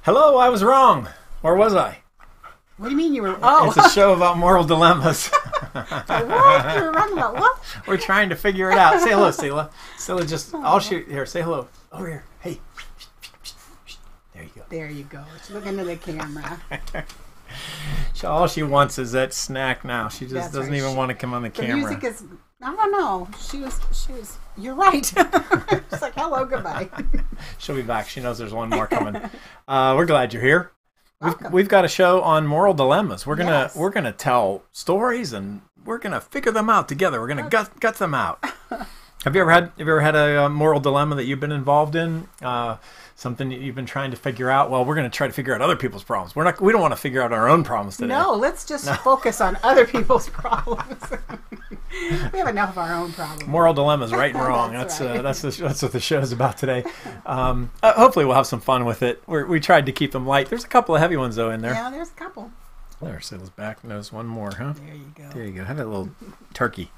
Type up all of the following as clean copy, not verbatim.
Hello, I was wrong. Or was I? What do you mean you were? Oh, It's a show about moral dilemmas. what? You were wrong about what? We're trying to figure it out. Say hello, Selah. Selah, just, I'll shoot. Here, say hello. Over here. Hey. There you go. There you go. Let's look into the camera. All she wants is that snack now. She just That's doesn't right. even want to come on the The camera. music is. I don't know. She was. You're right. She's like, hello, goodbye. She'll be back. She knows there's one more coming. We're glad you're here. Welcome. We've got a show on moral dilemmas. We're Yes. gonna tell stories and we're gonna figure them out together. We're gonna gut them out. Have you ever had a moral dilemma that you've been involved in? Something that you've been trying to figure out? Well, we're going to try to figure out other people's problems. We don't want to figure out our own problems today. No, let's just focus on other people's problems. We have enough of our own problems. Moral dilemmas, right and wrong. That's right. That's what the show is about today. Hopefully, we'll have some fun with it. We tried to keep them light. There's a couple of heavy ones though in there. Yeah, there's a couple. There's Sibyl's back. There's one more, huh? There you go. There you go. Have a little turkey.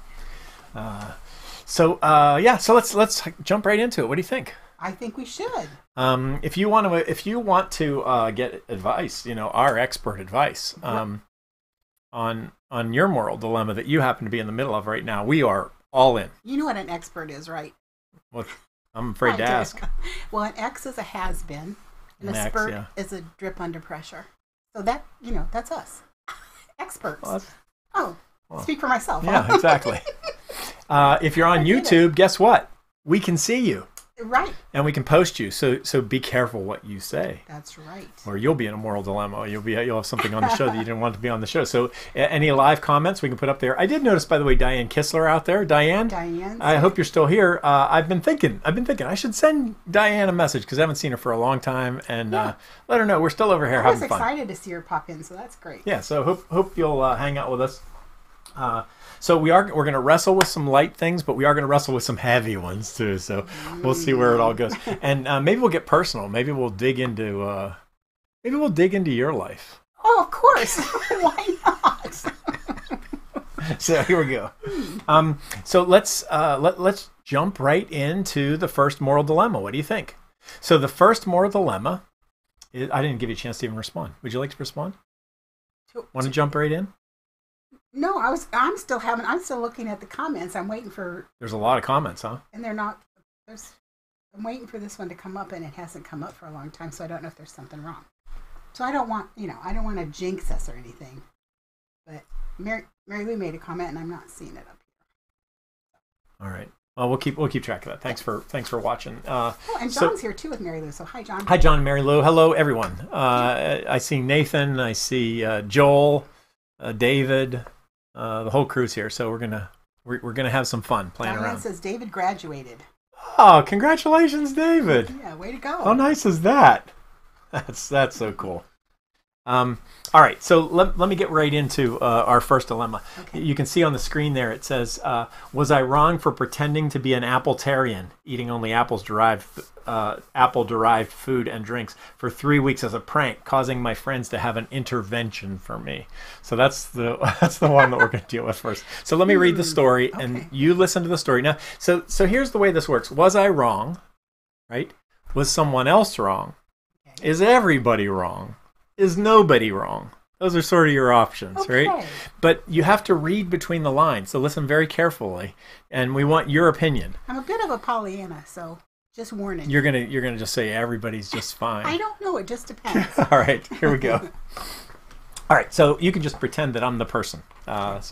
So let's jump right into it. What do you think? I think we should. If you want to get advice, our expert advice on your moral dilemma that you happen to be in the middle of right now, we are all in. You know what an expert is, right? Well, I'm afraid to I do. ask. Well, an X is a has-been, and An a X, spurt yeah. is a drip under pressure. So that's us. Experts. Well, Speak for myself. yeah, exactly. If you're on YouTube, guess what? We can see you. Right. And we can post you. So be careful what you say. That's right. Or you'll be in a moral dilemma. You'll have something on the show that you didn't want to be on the show. So any live comments we can put up there. I did notice, by the way, Diane Kistler out there. Diane, I hope you're still here. I've been thinking I should send Diane a message because I haven't seen her for a long time and let her know we're still over here I was having fun. excited to see her pop in, so that's great. Yeah. So hope you'll hang out with us. So we're going to wrestle with some light things, but we are going to wrestle with some heavy ones too. So we'll see where it all goes, and maybe we'll get personal. Maybe we'll dig into your life. Oh, of course. Why not? So here we go. So let's jump right into the first moral dilemma. What do you think? So the first moral dilemma is, I didn't give you a chance to even respond. Would you like to respond? Want to jump right in? No, I'm still looking at the comments. I'm waiting for. There's a lot of comments, huh? And they're not. I'm waiting for this one to come up, and it hasn't come up for a long time, so I don't know if there's something wrong. So I don't want to jinx us or anything. But Mary Lou made a comment, and I'm not seeing it up here. All right. Well, we'll keep track of that. Thanks for watching. And John's here too with Mary Lou. So hi, John. Hi, John and Mary Lou. Hello, everyone. I see Nathan. I see Joel, David. The whole crew's here, so we're gonna have some fun playing Diane around. says David graduated. Oh, congratulations, David! Yeah, way to go. How nice is that? That's so cool. All right, so let me get right into our first dilemma. Okay. You can see on the screen there it says, was I wrong for pretending to be an Appletarian, eating only apple-derived food and drinks for 3 weeks as a prank, causing my friends to have an intervention for me? So that's the one that we're going to deal with first. So let me read the story, and you listen to the story. Now, so here's the way this works. Was I wrong? Right? Was someone else wrong? Okay. Is everybody wrong? Is nobody wrong? Those are sort of your options, right? But you have to read between the lines, so listen very carefully, and we want your opinion. I'm a bit of a Pollyanna, so just warning. You're gonna just say everybody's just fine. I don't know. It just depends. All right, here we go. All right, so you can just pretend that I'm the person. But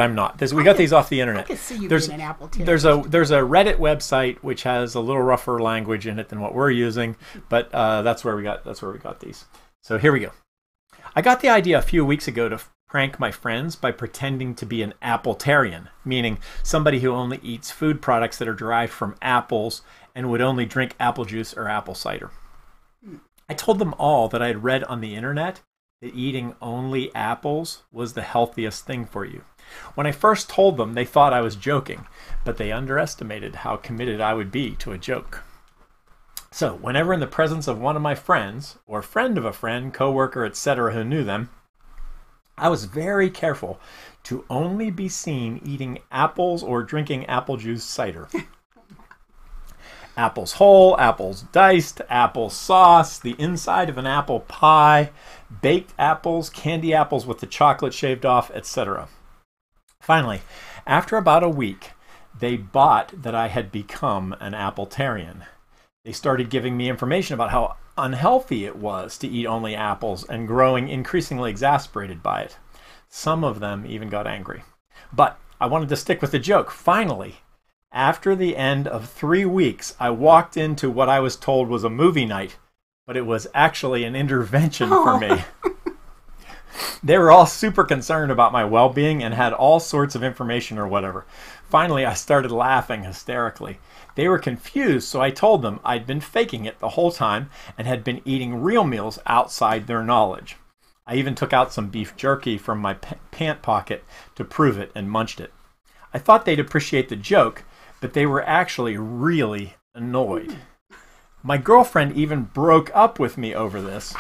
I'm not. We got these off the internet. I could see you being an Appletarian. There's a Reddit website which has a little rougher language in it than what we're using, but that's where we got these. So here we go. I got the idea a few weeks ago to prank my friends by pretending to be an Appletarian, meaning somebody who only eats food products that are derived from apples and would only drink apple juice or apple cider. I told them all that I had read on the internet that eating only apples was the healthiest thing for you. When I first told them, they thought I was joking, but they underestimated how committed I would be to a joke. So, whenever in the presence of one of my friends, or friend of a friend, coworker, etc., who knew them, I was very careful to only be seen eating apples or drinking apple juice cider. Apples whole, apples diced, apple sauce, the inside of an apple pie, baked apples, candy apples with the chocolate shaved off, etc. Finally, after about a week, they bought that I had become an appletarian. They started giving me information about how unhealthy it was to eat only apples and growing increasingly exasperated by it. Some of them even got angry. But I wanted to stick with the joke. Finally, after the end of 3 weeks, I walked into what I was told was a movie night, but it was actually an intervention for me. They were all super concerned about my well-being and had all sorts of information or whatever. Finally, I started laughing hysterically. They were confused, so I told them I'd been faking it the whole time and had been eating real meals outside their knowledge. I even took out some beef jerky from my pant pocket to prove it and munched it. I thought they'd appreciate the joke, but they were actually really annoyed. My girlfriend even broke up with me over this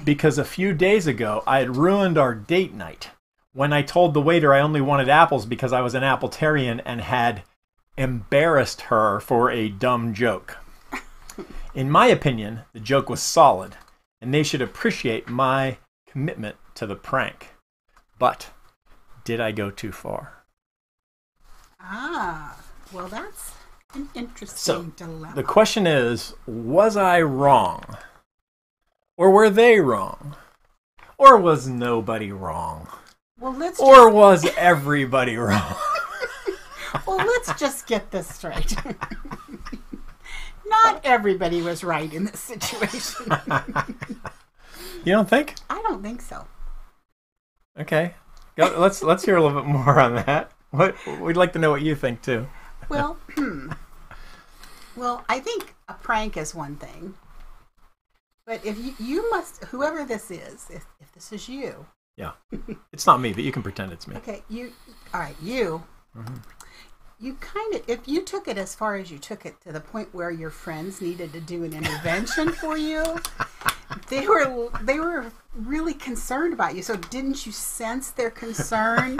because a few days ago I had ruined our date night when I told the waiter I only wanted apples because I was an appletarian and had embarrassed her for a dumb joke. In my opinion, the joke was solid, and they should appreciate my commitment to the prank. But did I go too far? Well, that's an interesting dilemma. The question is, was I wrong? Or were they wrong? Or was nobody wrong? Well, was everybody wrong? Well, let's just get this straight. Not everybody was right in this situation. You don't think? I don't think so. Okay. Let's hear a little bit more on that. We'd like to know what you think too. Well, I think a prank is one thing. But if you must, whoever this is, if this is you. Yeah. It's not me, but you can pretend it's me. Okay, all right, you. Mm-hmm. You kind of, if you took it as far as you took it to the point where your friends needed to do an intervention for you, they were really concerned about you. So didn't you sense their concern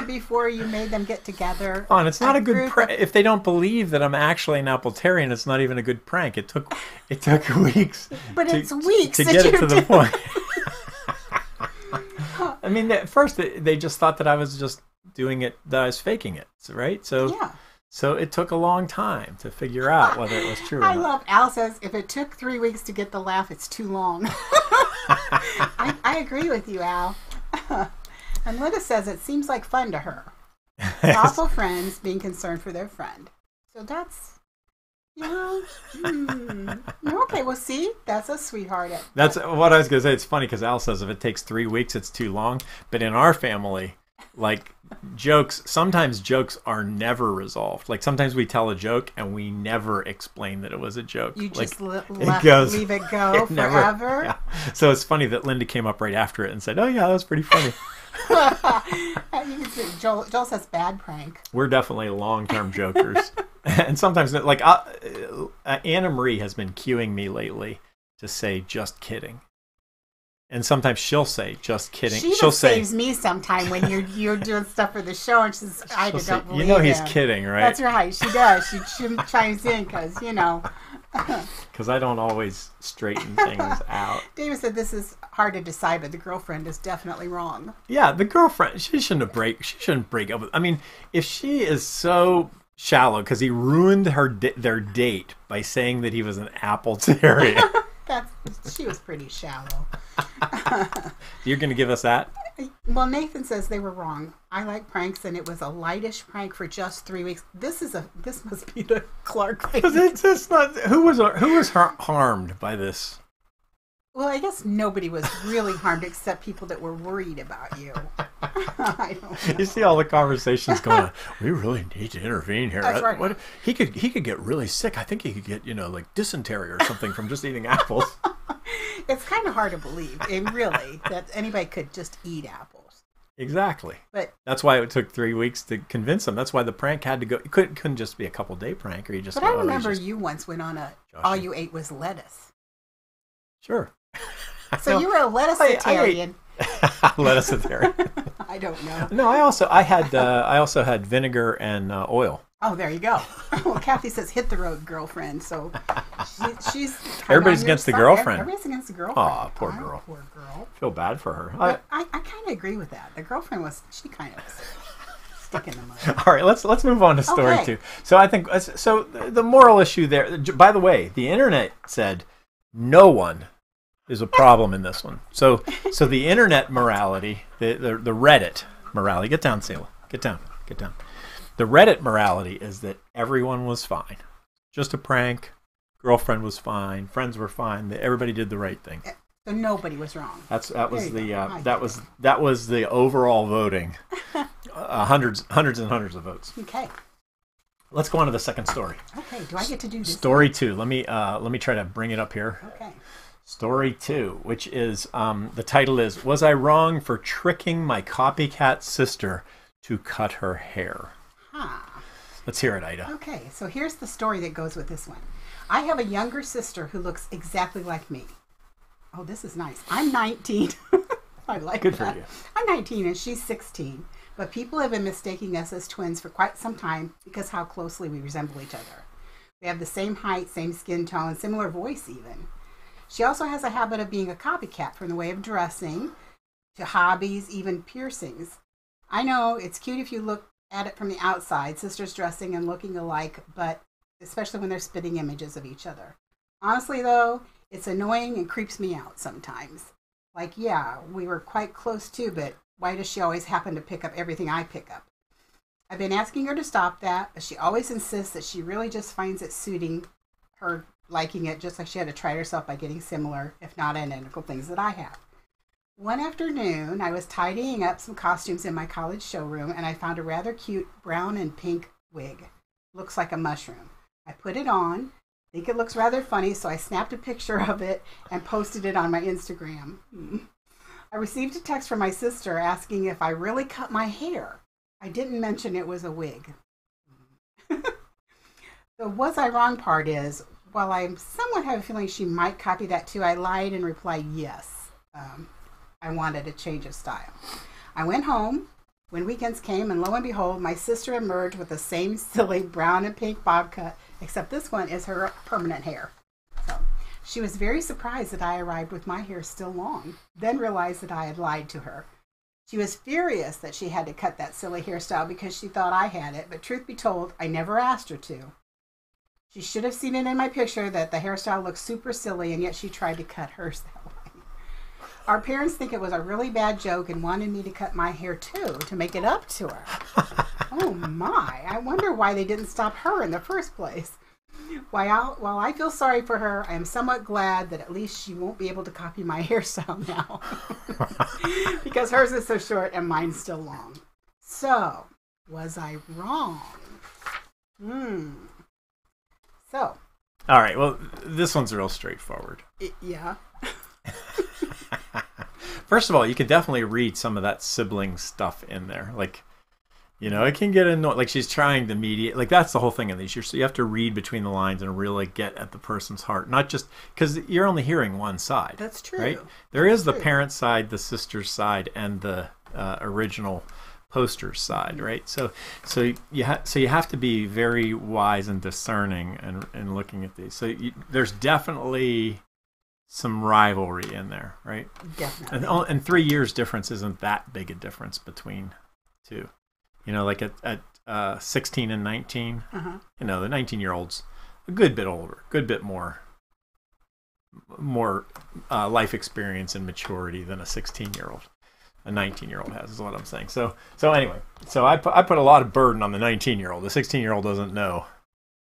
before you made them get together? And it's not a good prank. If they don't believe that I'm actually an appletarian, it's not even a good prank. It took weeks. But it's weeks to get it to the point. I mean, at first they just thought that I was just doing it, that I was faking it, right? So yeah. So it took a long time to figure out whether it was true or not. I love Al says, if it took 3 weeks to get the laugh, it's too long. I agree with you, Al. And Linda says, it seems like fun to her. Thoughtful friends being concerned for their friend. So that's, okay, well, see, that's a sweetheart. That's what I was going to say. It's funny because Al says if it takes 3 weeks, it's too long. But in our family, like sometimes jokes are never resolved. Like sometimes we tell a joke and we never explain that it was a joke. You just leave it go forever. Never, yeah. So it's funny that Linda came up right after it and said, "Oh yeah, that was pretty funny." You can see Joel says bad prank. We're definitely long-term jokers, and sometimes like Anna Marie has been cueing me lately to say "just kidding." And sometimes she'll say, "Just kidding." She'll saves me sometime when you're doing stuff for the show, and she's I don't believe he's kidding, right? That's right. She does. She chimes in because Because I don't always straighten things out. David said this is hard to decide, but the girlfriend is definitely wrong. Yeah, the girlfriend. She shouldn't break up with. I mean, if she is so shallow because he ruined their date by saying that he was an appletarian. She was pretty shallow. You're going to give us that? Well, Nathan says they were wrong. I like pranks, and it was a lightish prank for just 3 weeks. This must be the Clark thing. It's not. Who was harmed by this? Well, I guess nobody was really harmed except people that were worried about you. I don't know. You see all the conversations going on. We really need to intervene here. That's right. He could get really sick. I think he could get like dysentery or something from just eating apples. It's kind of hard to believe, that anybody could just eat apples. Exactly. But that's why it took 3 weeks to convince him. That's why the prank had to go. It couldn't just be a couple-day prank, or you just. But I remember you once went on all you ate was lettuce. Sure. So you were a lettuce-itarian. Lettuce-itarian. I don't know. No, I also had vinegar and oil. Oh, there you go. Well, Kathy says, hit the road, girlfriend. So she's everybody's against the girlfriend. Everybody's against the girlfriend. Aw, poor girl. Poor girl. Feel bad for her. I kind of agree with that. The girlfriend she kind of was stuck in the mud. All right, let's move on to story 2. So I think the moral issue there. By the way, the internet said no one is a problem in this one. So the internet morality, the Reddit morality. Get down, Selah. Get down. The Reddit morality is that everyone was fine. Just a prank. Girlfriend was fine. Friends were fine. Everybody did the right thing. So nobody was wrong. That was the overall voting. Hundreds and hundreds of votes. Okay. Let's go on to the second story. Okay. Do I get to do this? Story 2. Let me try to bring it up here. Okay. Story 2, which is the title is "Was I Wrong for Tricking My Copycat Sister to Cut Her Hair?" Let's hear it, Ida. Okay, so here's the story that goes with this one. I have a younger sister who looks exactly like me. Oh, this is nice. I'm 19. I like Good that. for you. I'm 19 and she's 16. But people have been mistaking us as twins for quite some time because how closely we resemble each other. We have the same height, same skin tone, similar voice even. She also has a habit of being a copycat from the way of dressing to hobbies, even piercings. I know it's cute if you look at it from the outside, sisters dressing and looking alike, but especially when they're spitting images of each other. Honestly, though, it's annoying and creeps me out sometimes. Like, yeah, we were quite close too, but why does she always happen to pick up everything I pick up? I've been asking her to stop that, but she always insists that she really just finds it suiting her, liking it, just like she had to try it herself by getting similar, if not identical, things that I have. One afternoon, I was tidying up some costumes in my college showroom, and I found a rather cute brown and pink wig. Looks like a mushroom. I put it on. Think it looks rather funny, so I snapped a picture of it and posted it on my Instagram. I received a text from my sister asking if I really cut my hair. I didn't mention it was a wig. The was I wrong part is, while I somewhat have a feeling she might copy that too, I lied and replied yes. I wanted a change of style. I went home when weekends came, and lo and behold, my sister emerged with the same silly brown and pink bob cut, except this one is her permanent hair. So she was very surprised that I arrived with my hair still long, then realized that I had lied to her. She was furious that she had to cut that silly hairstyle because she thought I had it, but truth be told, I never asked her to. She should have seen it in my picture that the hairstyle looked super silly, and yet she tried to cut hers that way. Our parents think it was a really bad joke and wanted me to cut my hair too to make it up to her. Oh my, I wonder why they didn't stop her in the first place. While I feel sorry for her, I am somewhat glad that at least she won't be able to copy my hairstyle now. Because hers is so short and mine's still long. So, was I wrong? So. All right, well, this one's real straightforward. Yeah. First of all, you can definitely read some of that sibling stuff in there. Like, you know, it can get annoying. Like, she's trying to mediate. Like, that's the whole thing in these. So you have to read between the lines and really get at the person's heart. Not just because you're only hearing one side. That's true. Right? There is the parent side, the sister's side, and the original poster's side, right? So you have to be very wise and discerning and looking at these. So there's definitely some rivalry in there, right? Definitely. And 3 years difference isn't that big a difference between two. You know, like at 16 and 19, you know, the 19-year-old's a good bit older, good bit more life experience and maturity than a 16-year-old. A 19-year-old has, is what I'm saying. So anyway, so I put a lot of burden on the 19-year-old. The 16-year-old doesn't know.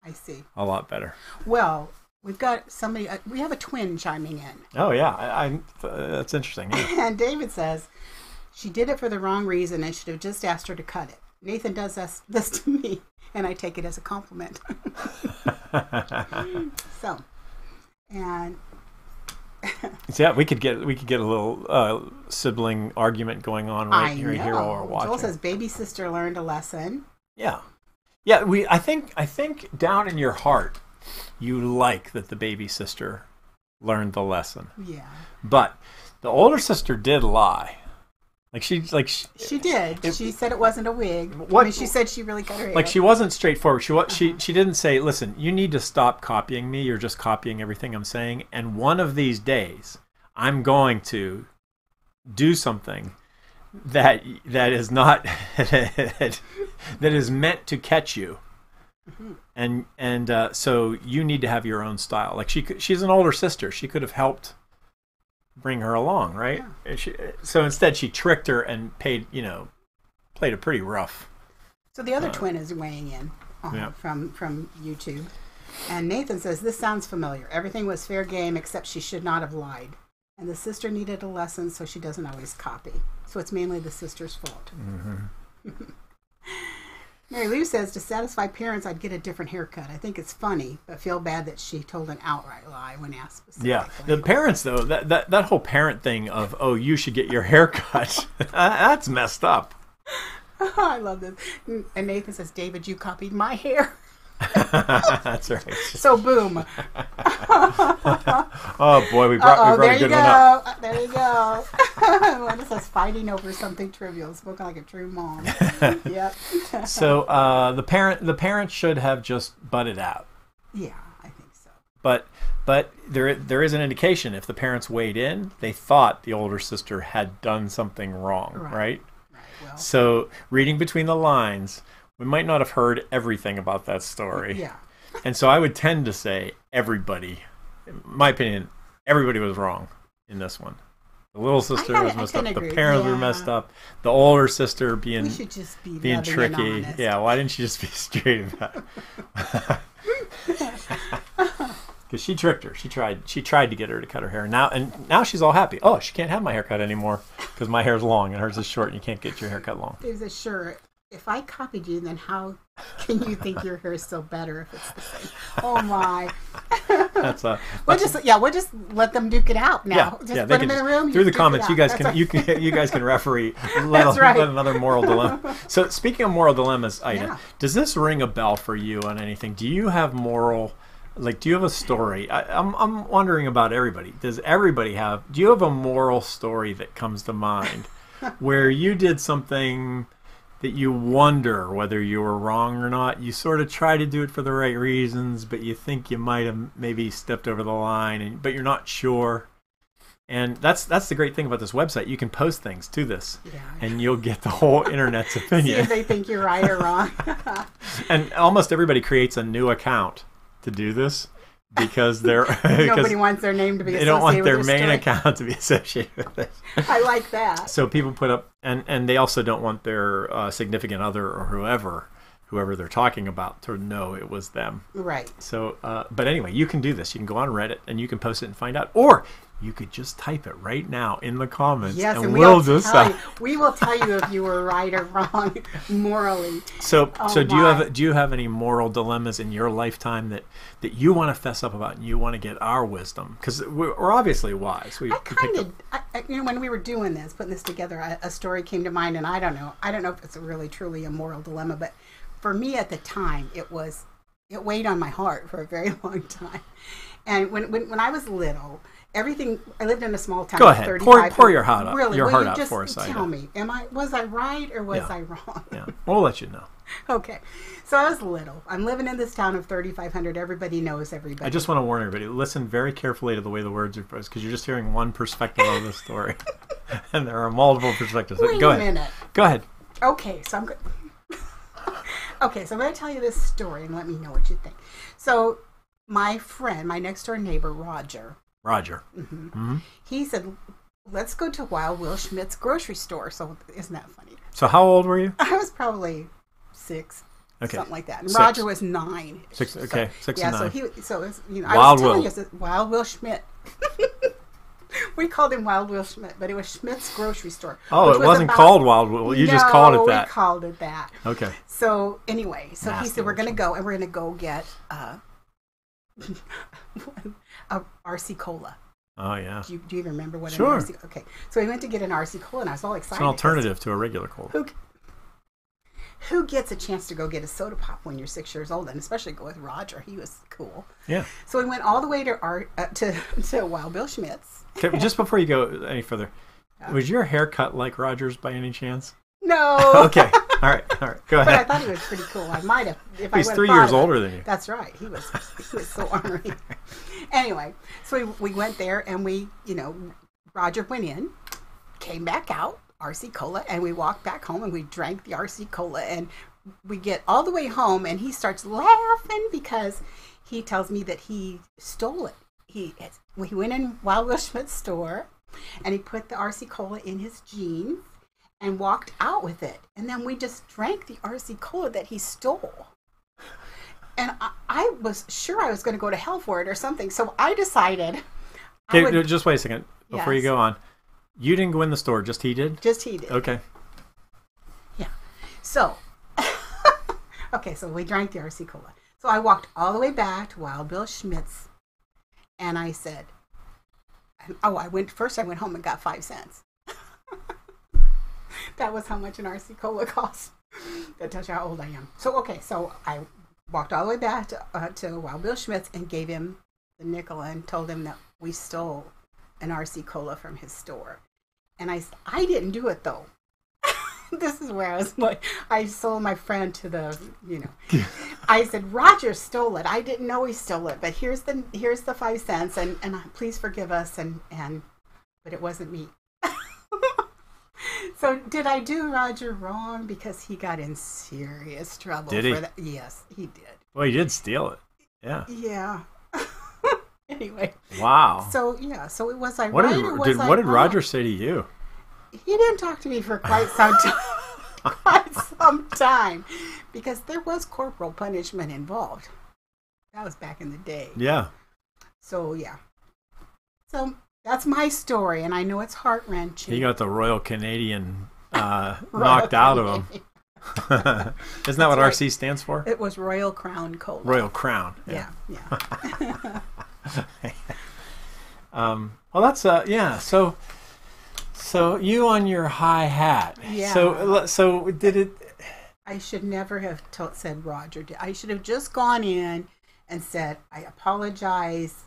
I see. A lot better. Well, we've got somebody. We have a twin chiming in. Oh yeah, that's interesting. Yeah. And David says she did it for the wrong reason and should have just asked her to cut it. Nathan does this to me, and I take it as a compliment. So, and. So yeah, we could get a little sibling argument going on right here while we're watching. Joel says baby sister learned a lesson. Yeah. I think down in your heart, you like that the baby sister learned the lesson. Yeah. But the older sister did lie. She did. She said it wasn't a wig. What? I mean, she said she really cut her hair. Like, she wasn't straightforward. She didn't say, listen, you need to stop copying me. You're just copying everything I'm saying. And one of these days, I'm going to do something that is not that is meant to catch you. And so you need to have your own style. Like, she's an older sister. She could have helped bring her along, right? Yeah. So instead she tricked her and played it pretty rough. So the other twin is weighing in from YouTube. And Nathan says, this sounds familiar. Everything was fair game except she should not have lied. And the sister needed a lesson, so she doesn't always copy. So it's mainly the sister's fault. Mary Lou says, to satisfy parents, I'd get a different haircut. I think it's funny, but feel bad that she told an outright lie when asked specifically. Yeah, the parents, though, that whole parent thing of, oh, you should get your hair cut, that's messed up. I love this. And Nathan says, David, you copied my hair. That's right. So boom. Oh boy, we brought a good one up. There you go. Linda says, fighting over something trivial, spoken like a true mom. Yep. So the parent should have just butted out. Yeah, I think so. But there is an indication. If the parents weighed in, they thought the older sister had done something wrong, right? Well, so reading between the lines, we might not have heard everything about that story. Yeah. And so I would tend to say everybody, in my opinion, everybody was wrong in this one. The little sister was messed up. The parents were messed up. The older sister being tricky. Yeah, why didn't she just be straight about it? Because she tricked her. She tried to get her to cut her hair. Now she's all happy. Oh, she can't have my haircut anymore because my hair's long and hers is short and you can't get your haircut long. Dave says, sure. If I copied you, then how can you think your hair is still better if it's the same? Oh my! We'll just let them duke it out now. Just put them in a room through the comments. You guys can referee. Let another moral dilemma. So speaking of moral dilemmas, Ida, does this ring a bell for you on anything? Do you have moral? Like, do you have a story? I'm wondering about everybody. Does everybody have? Do you have a moral story that comes to mind where you did something that you wonder whether you were wrong or not? You sort of try to do it for the right reasons, but you think you might have maybe stepped over the line, but you're not sure. And that's the great thing about this website. You can post things to this, and you'll get the whole internet's opinion. See if they think you're right or wrong. And almost everybody creates a new account to do this because nobody wants their name to be associated with they don't want their main story. account to be associated with it. I like that. So people put up, and they also don't want their significant other or whoever they're talking about to know it was them. Right. So, but anyway, you can do this. You can go on Reddit and you can post it and find out, or you could just type it right now in the comments. Yes, and we will tell you if you were right or wrong morally. So do you have any moral dilemmas in your lifetime that you want to fess up about and you want to get our wisdom? Because we're obviously wise. When we were doing this, putting this together, a story came to mind, and I don't know if it's really truly a moral dilemma, but for me at the time, it weighed on my heart for a very long time. And when I was little, everything, I lived in a small town. Go ahead, pour your heart out. Really, your heart out just for us. Tell me, was I right or was I wrong? Yeah, we'll let you know. Okay, so I was little. I'm living in this town of 3,500. Everybody knows everybody. I just want to warn everybody: listen very carefully to the way the words are phrased, because you're just hearing one perspective of the story, and there are multiple perspectives. Go ahead. Go ahead. Okay, so I'm good. Okay, so I'm going to tell you this story and let me know what you think. So my friend, my next door neighbor, Roger. He said, let's go to Wild Will Schmidt's grocery store. So isn't that funny? So how old were you? I was probably 6, something like that. And Roger was 9. 6, okay, 6 and 9. So it was, I was telling you, Wild Will Schmidt. We called him Wild Will Schmidt, but it was Schmidt's grocery store. Oh, it wasn't called Wild Will. You just called it that. We called it that. Okay. So anyway, he said we're going to go, and we're going to go get a RC Cola. Oh, yeah. Do you even remember what an Sure. RC? Okay. So we went to get an RC Cola, and I was all excited. It's an alternative to a regular Cola. Who gets a chance to go get a soda pop when you're 6 years old, and especially go with Roger? He was cool. Yeah. So we went all the way to Wild Bill Schmidt's. Okay, just before you go any further, Was your haircut like Roger's by any chance? No. Okay. All right. Go ahead. But I thought he was pretty cool. I might have. If He's I 3 years older than you. That's right. He was so ornery. Anyway, so we went there and Roger went in, came back out, RC Cola, and we walked back home and we drank the RC Cola, and we get all the way home and he starts laughing because he tells me that he stole it. He went in Wild Will Schmidt's store and he put the RC Cola in his jeans and walked out with it. And then we just drank the RC Cola that he stole. And I was sure I was going to go to hell for it or something. So I decided. Okay, just wait a second before you go on. You didn't go in the store, just he did? Just he did. Okay. Yeah. So, okay, so we drank the RC Cola. So I walked all the way back to Wild Bill Schmidt's and I said, I went home and got 5 cents. That was how much an RC Cola cost. That tells you how old I am. So I walked all the way back to Wild Bill Schmidt's and gave him the nickel and told him that we stole an RC Cola from his store. And I didn't do it though. This is where I was like, I sold my friend to the, I said, Roger stole it. I didn't know he stole it, but here's the 5 cents and please forgive us. But it wasn't me. So did I do Roger wrong? Because he got in serious trouble for that. Yes, he did. Well, he did steal it. Yeah. Yeah. Anyway. Wow. So yeah, so it was what did Roger say to you? He didn't talk to me for quite some time. Because there was corporal punishment involved. That was back in the day. Yeah. So yeah. So that's my story, and I know it's heart-wrenching. He got the Royal Canadian knocked out of him. Isn't that what right. RC stands for? It was Royal Crown Cola. Royal Crown. Yeah. Well, that's yeah. So you on your high hat. Yeah. So did it? I should never have said Roger did. I should have just gone in and said, I apologize.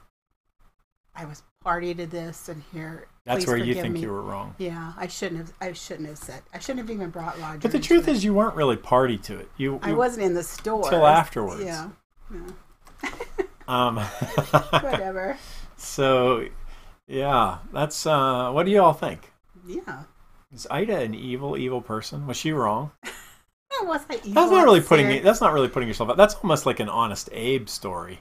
I was party to this, and here. That's where you think you were wrong. Yeah, I shouldn't have said. I shouldn't have even brought Roger. But the truth is, you weren't really party to it. I wasn't in the store until afterwards. Yeah. Whatever. So, yeah, that's. What do you all think? Yeah. Is Ida an evil person? Was she wrong? Was I evil? That's not really putting yourself out. That's almost like an Honest Abe story,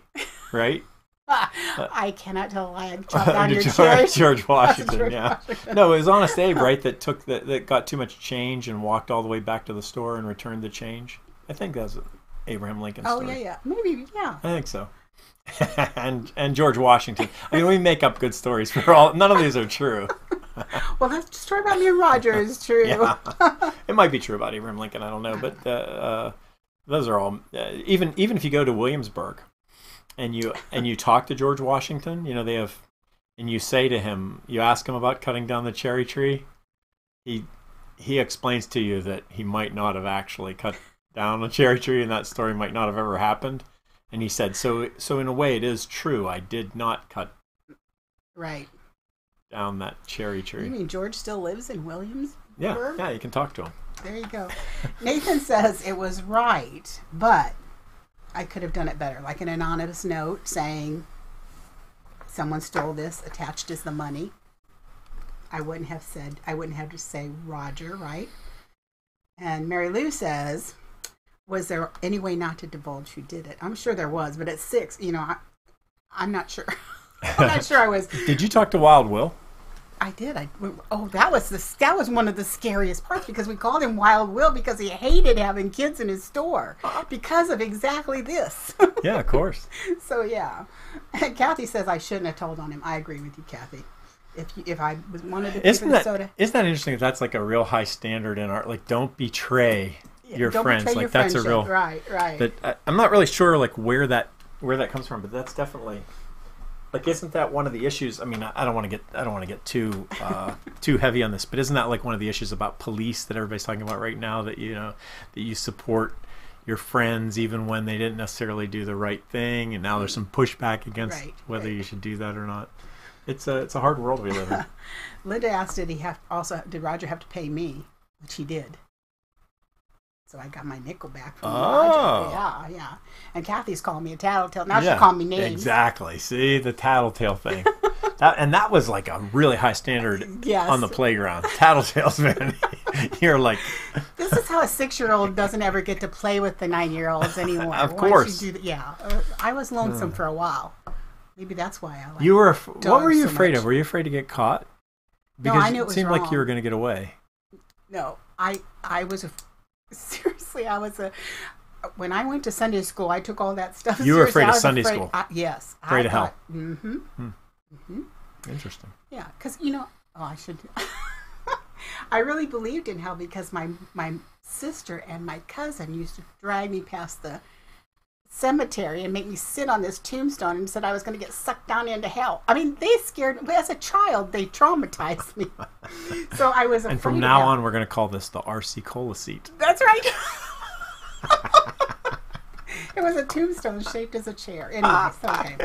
right? I cannot tell a lie. I chopped down your George Washington. Yeah. No, it was Honest Abe, right? That got too much change and walked all the way back to the store and returned the change. I think that's Abraham Lincoln's story. Oh yeah, maybe yeah. I think so. and George Washington. I mean, we make up good stories for all. None of these are true. Well, that story about me and Roger is true. Yeah. It might be true about Abraham Lincoln. I don't know, but those are all. Even if you go to Williamsburg, and you talk to George Washington, they have, and you say to him, you ask him about cutting down the cherry tree. He explains to you that he might not have actually cut down a cherry tree, and that story might not have ever happened. And he said, so in a way, it is true. I did not cut down that cherry tree. You mean George still lives in Williamsburg? Yeah, you can talk to him. There you go. Nathan says it was right, but I could have done it better. Like an anonymous note saying, someone stole this, attached is the money. I wouldn't have to say Roger, right? And Mary Lou says, was there any way not to divulge who did it? I'm sure there was, but at 6, I'm not sure. I'm not sure I was. Did you talk to Wild Will? I did. That was one of the scariest parts, because we called him Wild Will because he hated having kids in his store because of exactly this. Yeah, of course. So yeah, and Kathy says I shouldn't have told on him. I agree with you, Kathy. If I wanted to keep the soda, isn't that interesting? That's like a real high standard in art. Like, don't betray your friends. Betray your that's a real right. But I'm not really sure like where that comes from, but that's definitely. Like, isn't that one of the issues? I mean, I don't want to get too too heavy on this, but isn't that like one of the issues about police that everybody's talking about right now? That that you support your friends even when they didn't necessarily do the right thing, and now there's some pushback against whether you should do that or not. It's a hard world we live in. Linda asked, did Roger have to pay me? Which he did. So I got my nickel back from Roger. Yeah. And Kathy's calling me a tattletale. Now she called me names. Exactly. See, the tattletale thing. That was like a really high standard on the playground. Tattletales, man. You're like... This is how a 6-year-old doesn't ever get to play with the 9-year-olds anymore. Of course. I was lonesome for a while. Maybe that's why I like You were... What were you afraid of? Were you afraid to get caught? Because no, I knew it was seemed wrong. like you were going to get away. No, I was seriously, when I went to Sunday school, I took all that stuff. You were afraid of Sunday school? Yes. Afraid of hell? Mm-hmm. Interesting. Yeah, because, I should... I really believed in hell because my sister and my cousin used to drag me past the cemetery and make me sit on this tombstone and said I was going to get sucked down into hell. I mean, they scared me. As a child, they traumatized me. So I was afraid. And from now on, we're going to call this the RC Cola seat. That's right. It was a tombstone shaped as a chair. Anyway, so okay.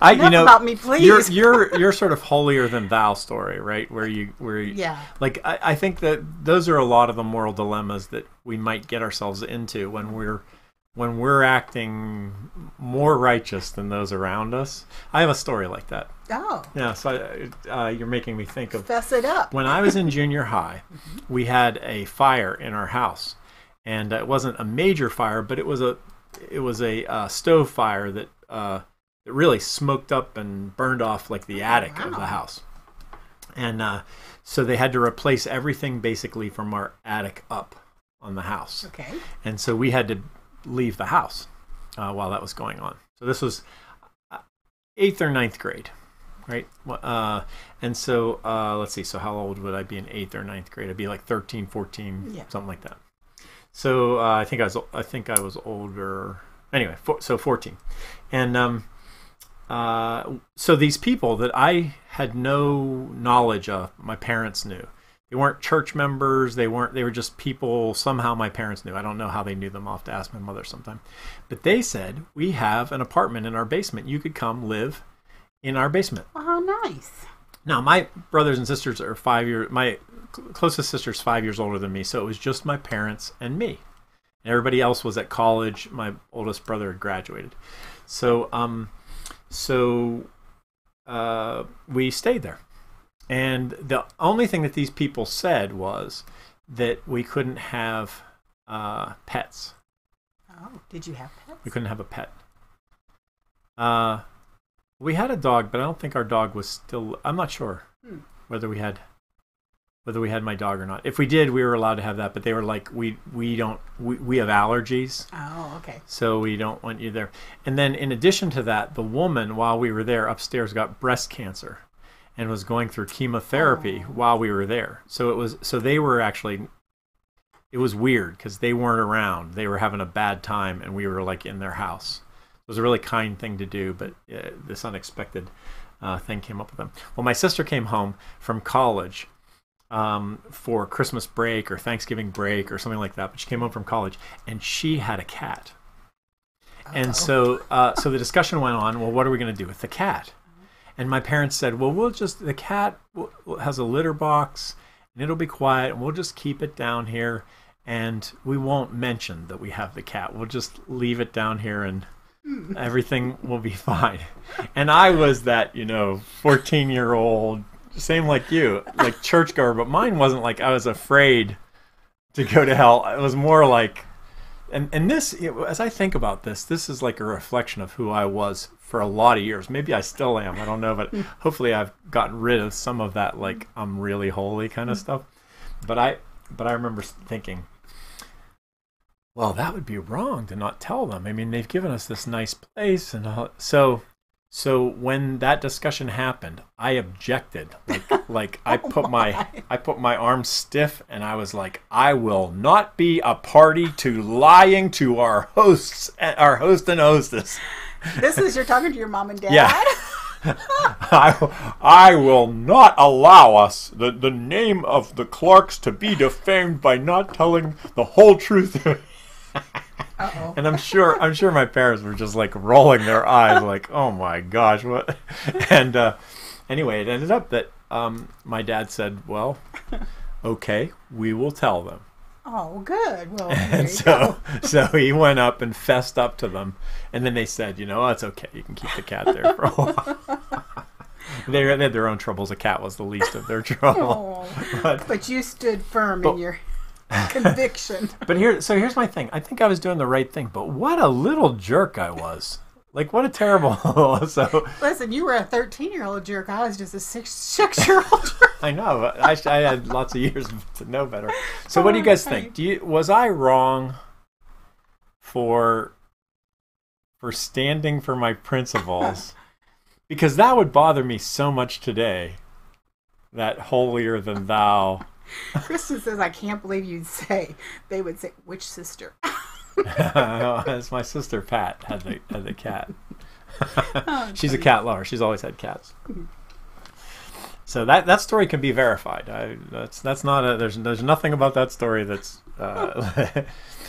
Enough about me, please. You're sort of holier than thou story, right? Where you like I think that those are a lot of the moral dilemmas that we might get ourselves into when we're acting more righteous than those around us. I have a story like that. Oh. Yeah, so you're making me think of... Fess it up. When I was in junior high, we had a fire in our house. And it wasn't a major fire, but it was a stove fire that really smoked up and burned off like the attic of the house. And so they had to replace everything basically from our attic up on the house. Okay. And so we had to leave the house while that was going on. So this was 8th or 9th grade, right? And so let's see. So how old would I be in 8th or 9th grade? I'd be like 13, 14, something like that. So I think I was older. Anyway, so 14, and so these people that I had no knowledge of, my parents knew. They weren't church members. They were just people. Somehow my parents knew. I don't know how they knew them. I'll have to ask my mother sometime. But they said, we have an apartment in our basement. You could come live in our basement. Oh, how nice. Now my brothers and sisters are 5 years. My closest sister's 5 years older than me, so it was just my parents and me. And everybody else was at college. My oldest brother had graduated. So we stayed there. And the only thing that these people said was that we couldn't have pets. Oh, did you have pets? We couldn't have a pet. We had a dog, but I don't think our dog was still... I'm not sure whether we had my dog or not. If we did, we were allowed to have that, but they were like, we have allergies. Oh, okay. So we don't want you there. And then in addition to that, the woman, while we were there upstairs, got breast cancer and was going through chemotherapy while we were there. So it was weird because they weren't around. They were having a bad time and we were like in their house. It was a really kind thing to do, but this unexpected thing came up with them. Well, my sister came home from college for Christmas break or Thanksgiving break or something like that. But she came home from college and she had a cat. And so the discussion went on, well, what are we going to do with the cat? And my parents said, well, the cat has a litter box and it'll be quiet and we'll just keep it down here and we won't mention that we have the cat. We'll just leave it down here and everything will be fine. And I was that, 14-year-old, same like you, like churchgoer, but mine wasn't like I was afraid to go to hell. It was more like, and this, as I think about this is like a reflection of who I was for a lot of years. Maybe I still am, I don't know, but hopefully I've gotten rid of some of that, like I'm really holy kind of stuff. But I remember thinking, well, that would be wrong to not tell them. I mean, they've given us this nice place, and so when that discussion happened, I objected. Like I put my arms stiff, and I was like, I will not be a party to lying to our host and hostess. You're talking to your mom and dad? Yeah. I will not allow us, the name of the Clarks, to be defamed by not telling the whole truth. Uh-oh. And I'm sure my parents were just like rolling their eyes like, oh my gosh, what? And Anyway, it ended up that my dad said, well, okay, we will tell them. Oh, good. Well, And so he went up and fessed up to them. And then they said, oh, it's okay. You can keep the cat there for a while. They had their own troubles. A cat was the least of their trouble. But you stood firm in your conviction. But here's my thing. I think I was doing the right thing. But what a little jerk I was. Like, what a terrible... Listen, you were a 13-year-old jerk. I was just a 6-year-old jerk. I know. But I had lots of years to know better. So what do you guys think? Was I wrong for standing for my principles? Because that would bother me so much today. That holier than thou. Kristen says, I can't believe they would say, which sister? It's my sister Pat had the cat. She's a cat lover. She's always had cats. So that story can be verified. That's not there's nothing about that story that's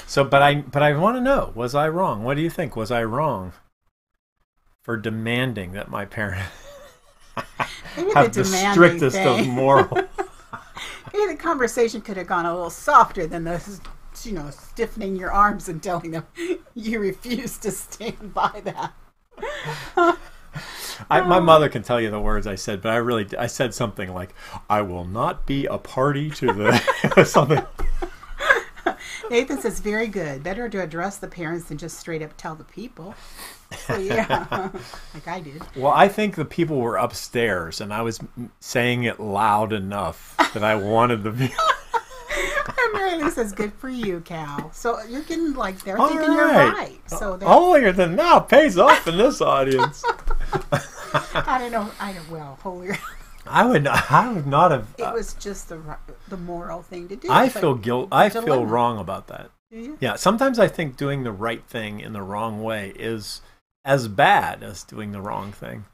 so. But I want to know, was I wrong? What do you think? Was I wrong for demanding that my parents have the strictest of moral? Maybe the conversation could have gone a little softer than this. Stiffening your arms and telling them you refuse to stand by that. My mother can tell you the words I said, but I said something like, "I will not be a party to the..." something. Nathan says, very good. Better to address the parents than just straight up tell the people. So, yeah, like I did. Well, I think the people were upstairs, and I was saying it loud enough that I wanted the people... And Mary Lou says, good for you, Cal. So you're getting they're thinking you're right. So holier than thou pays off in this audience. I don't know. Well, holier. I would not have. It was just the moral thing to do. I feel guilt. I feel wrong about that. Do you? Yeah. Sometimes I think doing the right thing in the wrong way is as bad as doing the wrong thing.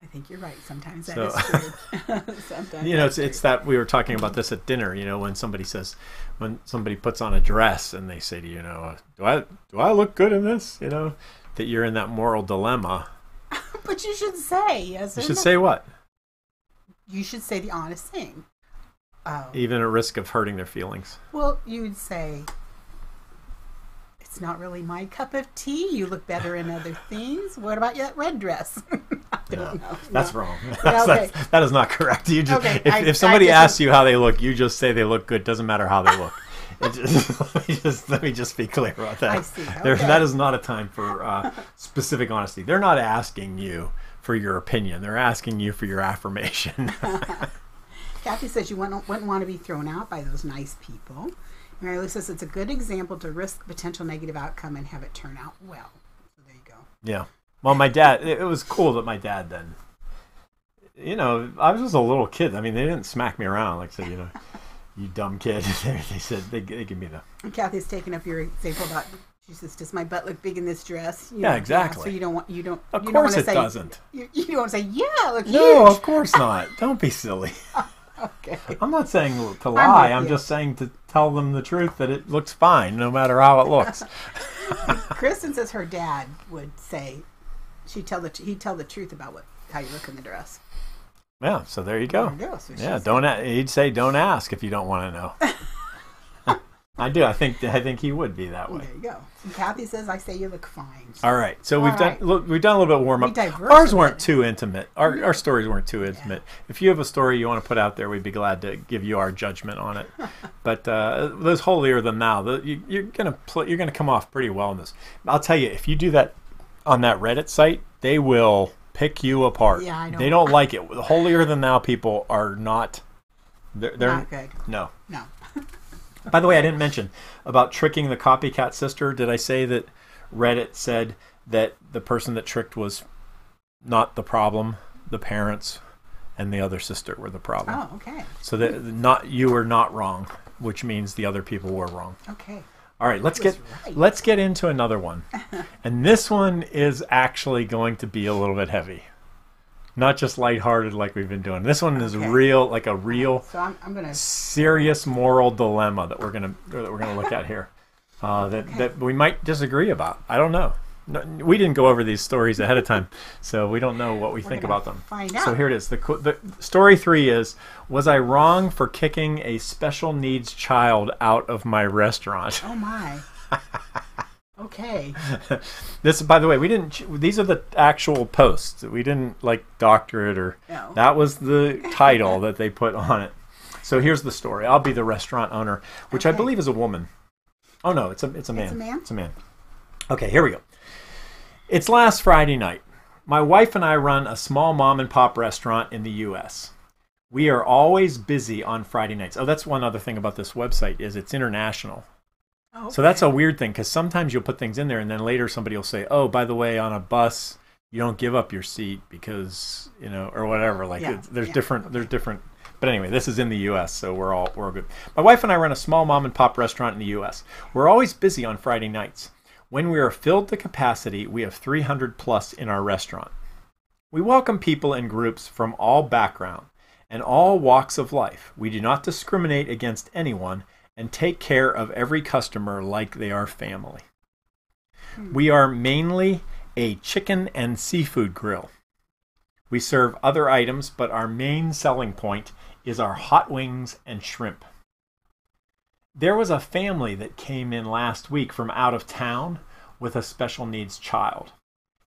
I think you're right. Sometimes that is true. Sometimes it's that we were talking about this at dinner. When somebody puts on a dress and they say to you, do I look good in this? That you're in that moral dilemma. But you should say yes. You should say what? You should say the honest thing. Even at risk of hurting their feelings. Well, you would say, it's not really my cup of tea. You look better in other things. What about that red dress? I don't know. That's wrong. Okay. That is not correct. You just, okay. If somebody asks you how they look, you just say they look good. Doesn't matter how they look. Let me just be clear about that. I see. Okay. That is not a time for specific honesty. They're not asking you for your opinion. They're asking you for your affirmation. Kathy says you wouldn't want to be thrown out by those nice people. Mary Lou says it's a good example to risk potential negative outcome and have it turn out well. So there you go. Yeah. Well, my dad, it was cool that my dad then, I was just a little kid. I mean, they didn't smack me around. Like I said, you dumb kid. They said, they give me the... And Kathy's taking up your example about, she says, does my butt look big in this dress? Yeah, exactly. So you don't want, Of course it doesn't. You don't want to say, yeah, look huge. No, of course not. Don't be silly. Okay. I'm not saying to lie. I'm just saying to tell them the truth that it looks fine, no matter how it looks. Kristen says her dad would say, he'd tell the truth about how you look in the dress. Yeah, so there you go. So yeah, he'd say don't ask if you don't want to know. I do. I think he would be that way. There you go. And Kathy says, I say you look fine. All right. So we've done a little bit of warm up. Ours weren't too intimate. Our stories weren't too intimate. Yeah. If you have a story you want to put out there, we'd be glad to give you our judgment on it. But those holier than thou, you're gonna come off pretty well in this. I'll tell you, if you do that on that Reddit site, they will pick you apart. Yeah, I know. They don't like it. The holier than thou people are not. They're not good. No. No. By the way, I didn't mention about tricking the copycat sister. Did I say that Reddit said that the person that tricked was not the problem, the parents and the other sister were the problem? Oh, okay. So that you were not wrong, which means the other people were wrong. Okay. All right, let's get into another one. And this one is actually going to be a little bit heavy. Not just lighthearted like we've been doing. This one is real, like a real, so I'm gonna... serious moral dilemma that we're gonna look at here. That we might disagree about. I don't know. No, we didn't go over these stories ahead of time, so we don't know what we think about them. Find out. So here it is. The story 3 is, was I wrong for kicking a special needs child out of my restaurant? Oh my. Okay. This, by the way, we didn't. These are the actual posts. We didn't like doctor it or. No. That was the title that they put on it. So here's the story. I'll be the restaurant owner, which I believe is a woman. Oh no, it's a man. It's a man? It's a man. Okay, here we go. It's last Friday night. My wife and I run a small mom and pop restaurant in the U.S. We are always busy on Friday nights. Oh, that's one other thing about this website is it's international. Oh, okay. So that's a weird thing because sometimes you'll put things in there and then later somebody will say, oh, by the way, on a bus, you don't give up your seat because, or whatever. Like there's different. But anyway, this is in the U.S., so we're all good. My wife and I run a small mom and pop restaurant in the U.S. We're always busy on Friday nights. When we are filled to capacity, we have 300 plus in our restaurant. We welcome people in groups from all background and all walks of life. We do not discriminate against anyone and take care of every customer like they are family. We are mainly a chicken and seafood grill. We serve other items, but our main selling point is our hot wings and shrimp. There was a family that came in last week from out of town with a special needs child.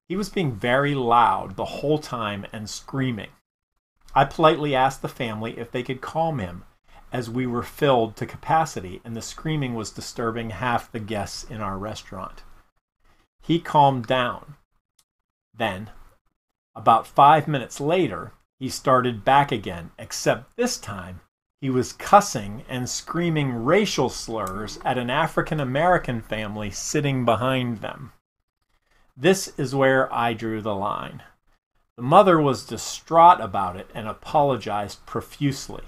He was being very loud the whole time and screaming. I politely asked the family if they could calm him, as we were filled to capacity and the screaming was disturbing half the guests in our restaurant. He calmed down. Then, about 5 minutes later, he started back again, except this time he was cussing and screaming racial slurs at an African American family sitting behind them. This is where I drew the line. The mother was distraught about it and apologized profusely.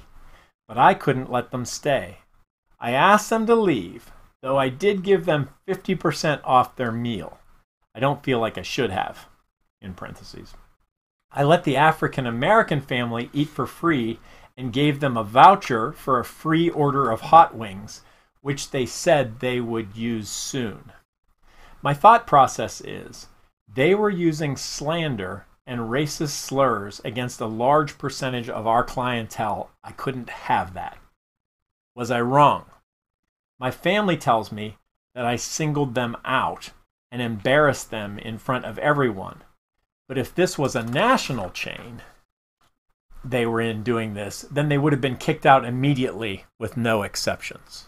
But I couldn't let them stay. I asked them to leave, though I did give them 50% off their meal. I don't feel like I should have, in parentheses. I let the African American family eat for free and gave them a voucher for a free order of hot wings, which they said they would use soon. My thought process is, they were using slander and racist slurs against a large percentage of our clientele. I couldn't have that. Was I wrong? My family tells me that I singled them out and embarrassed them in front of everyone. But if this was a national chain they were in doing this, then they would have been kicked out immediately with no exceptions.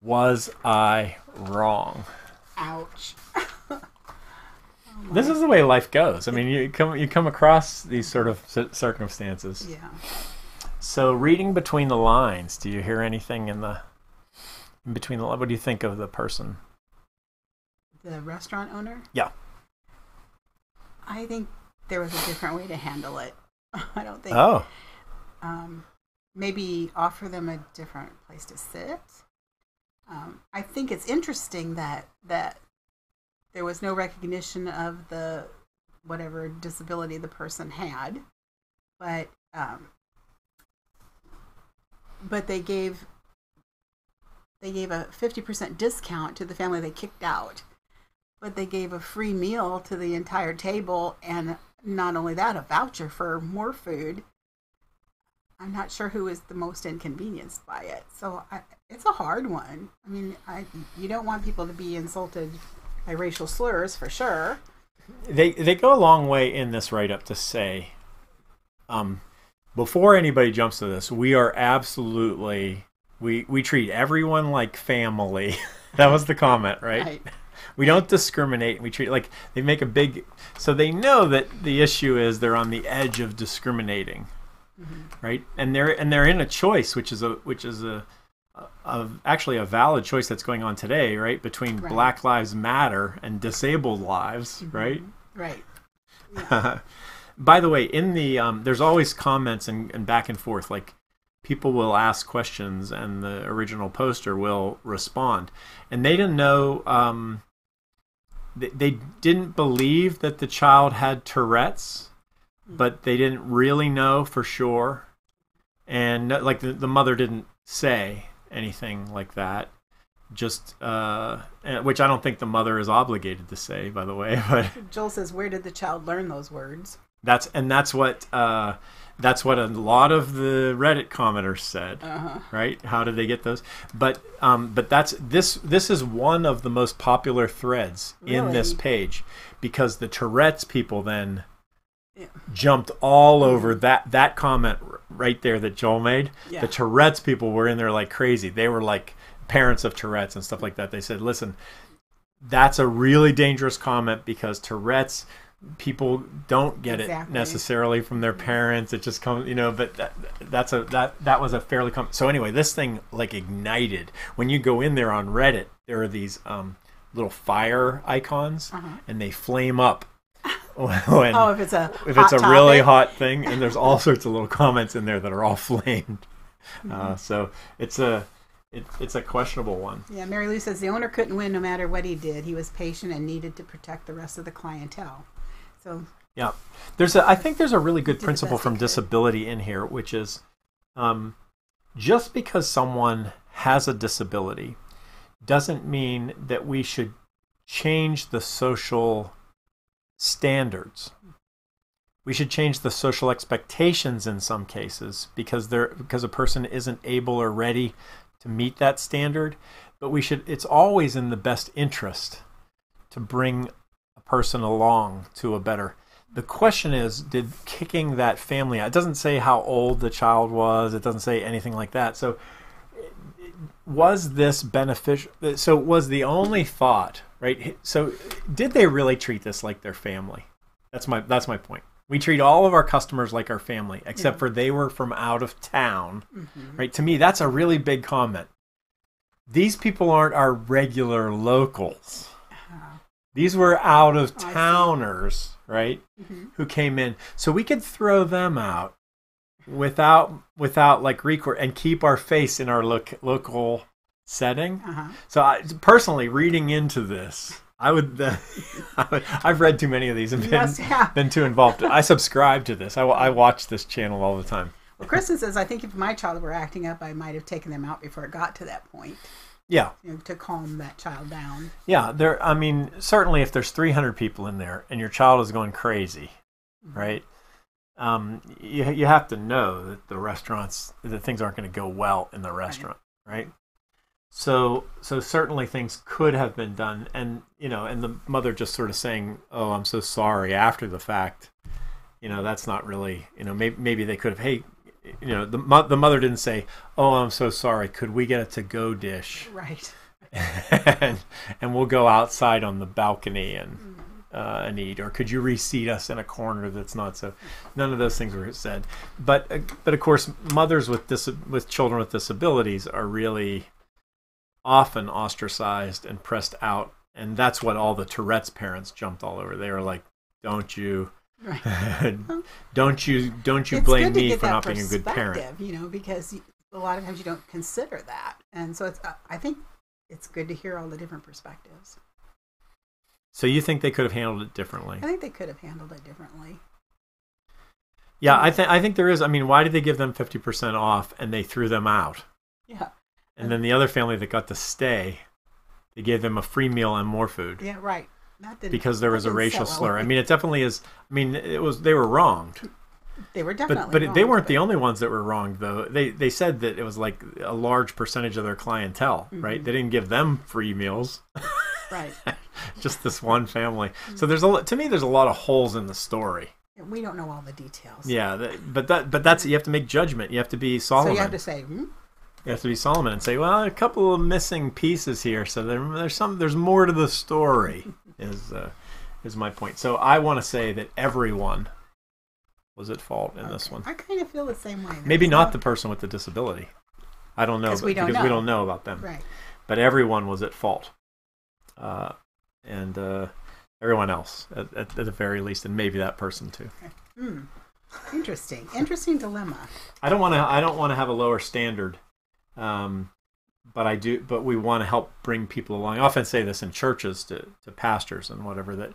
Was I wrong? Ouch. This is the way life goes. I mean, you come across these sort of circumstances. Yeah. So, reading between the lines, do you hear anything in between the lines? What do you think of the person? The restaurant owner? Yeah. I think there was a different way to handle it. I don't think. Oh. Maybe offer them a different place to sit. I think it's interesting that there was no recognition of the whatever disability the person had, but they gave a 50% discount to the family they kicked out, but they gave a free meal to the entire table, and not only that, a voucher for more food. I'm not sure who is the most inconvenienced by it. So it's a hard one. I mean, you don't want people to be insulted by racial slurs, for sure. They go a long way in this write-up to say, before anybody jumps to this, we are absolutely, we treat everyone like family. That was the comment, right? We don't discriminate. We treat like they make a big, so they know that the issue is they're on the edge of discriminating, right? And they're in a choice, which is actually a valid choice that's going on today, right? Between Black Lives Matter and disabled lives, right? Right. Yeah. By the way, in the there's always comments and back and forth. Like people will ask questions, and the original poster will respond. And they didn't know. They didn't believe that the child had Tourette's, but they didn't really know for sure. And like the mother didn't say anything like that. just which I don't think the mother is obligated to say, by the way. But Joel says, "Where did the child learn those words?" that's what a lot of the Reddit commenters said. Right? How did they get those? But this is one of the most popular threads in this page, because the Tourette's people then jumped all over that comment right there that Joel made. Yeah. The Tourette's people were in there like crazy. They were like parents of Tourette's and stuff like that. They said, listen, that's a really dangerous comment, because Tourette's people don't get it necessarily from their parents. It just comes, but that was a fairly so anyway, this thing like ignited. When you go in there on Reddit, there are these little fire icons, and they flame up. If it's a really hot thing, and there's all sorts of little comments in there that are all flamed. So it's a questionable one. Yeah, Mary Lou says the owner couldn't win no matter what he did. He was patient and needed to protect the rest of the clientele. So yeah, I think there's a really good principle from disability in here, which is just because someone has a disability doesn't mean that we should change the social standards. We should change the social expectations in some cases because a person isn't able or ready to meet that standard. But it's always in the best interest to bring a person along to a better. The question is, did kicking that family out? It doesn't say how old the child was. It doesn't say anything like that. So was this beneficial? So was the only thought, right? So did they really treat this like their family? That's my point. We treat all of our customers like our family, except for they were from out of town, right? To me, that's a really big comment. These people aren't our regular locals. These were out of towners, right? Who came in. So we could throw them out without like recourse and keep our face in our local setting. So personally, reading into this, I've read too many of these and been too involved. I subscribe to this. I watch this channel all the time. Well, Kristen says, I think if my child were acting up, I might have taken them out before it got to that point. Yeah. To calm that child down. Yeah. Certainly if there's 300 people in there and your child is going crazy, right? You have to know that things aren't going to go well in the restaurant, right? So certainly things could have been done, and and the mother just sort of saying, "Oh, I'm so sorry," after the fact, that's not really, maybe they could have, hey, the mother didn't say, "Oh, I'm so sorry, could we get a to-go dish?" Right. and we'll go outside on the balcony and eat, or could you reseat us in a corner that's not so. None of those things were said, but of course, mothers with children with disabilities are really often ostracized and pressed out, and that's what all the Tourette's parents jumped all over. They were like, "Don't you, don't you blame me for not being a good parent?" Because a lot of times you don't consider that, and so I think it's good to hear all the different perspectives. So you think they could have handled it differently? I think they could have handled it differently. Yeah, I think there is. Why did they give them 50% off and they threw them out? Yeah. And then the other family that got to stay, they gave them a free meal and more food. Yeah, right. Because there was a racial slur. It definitely is. They were wronged. They were definitely but wronged, they weren't the only ones that were wronged, though. They said that it was like a large percentage of their clientele, right? They didn't give them free meals. Right. Just this one family. So there's a lot of holes in the story. We don't know all the details. Yeah, but that's, you have to make judgment. You have to be Solomon. So you have to say, You have to be Solomon and say, well, a couple of missing pieces here, so there's more to the story. Is my point. So I want to say that everyone was at fault in this one. I kind of feel the same way. Maybe not the person with the disability. I don't know because we don't know about them. Right. But everyone was at fault, and everyone else at the very least, and maybe that person too. Okay. Interesting dilemma. I don't want to have a lower standard. But we want to help bring people along. I often say this in churches to pastors and whatever, that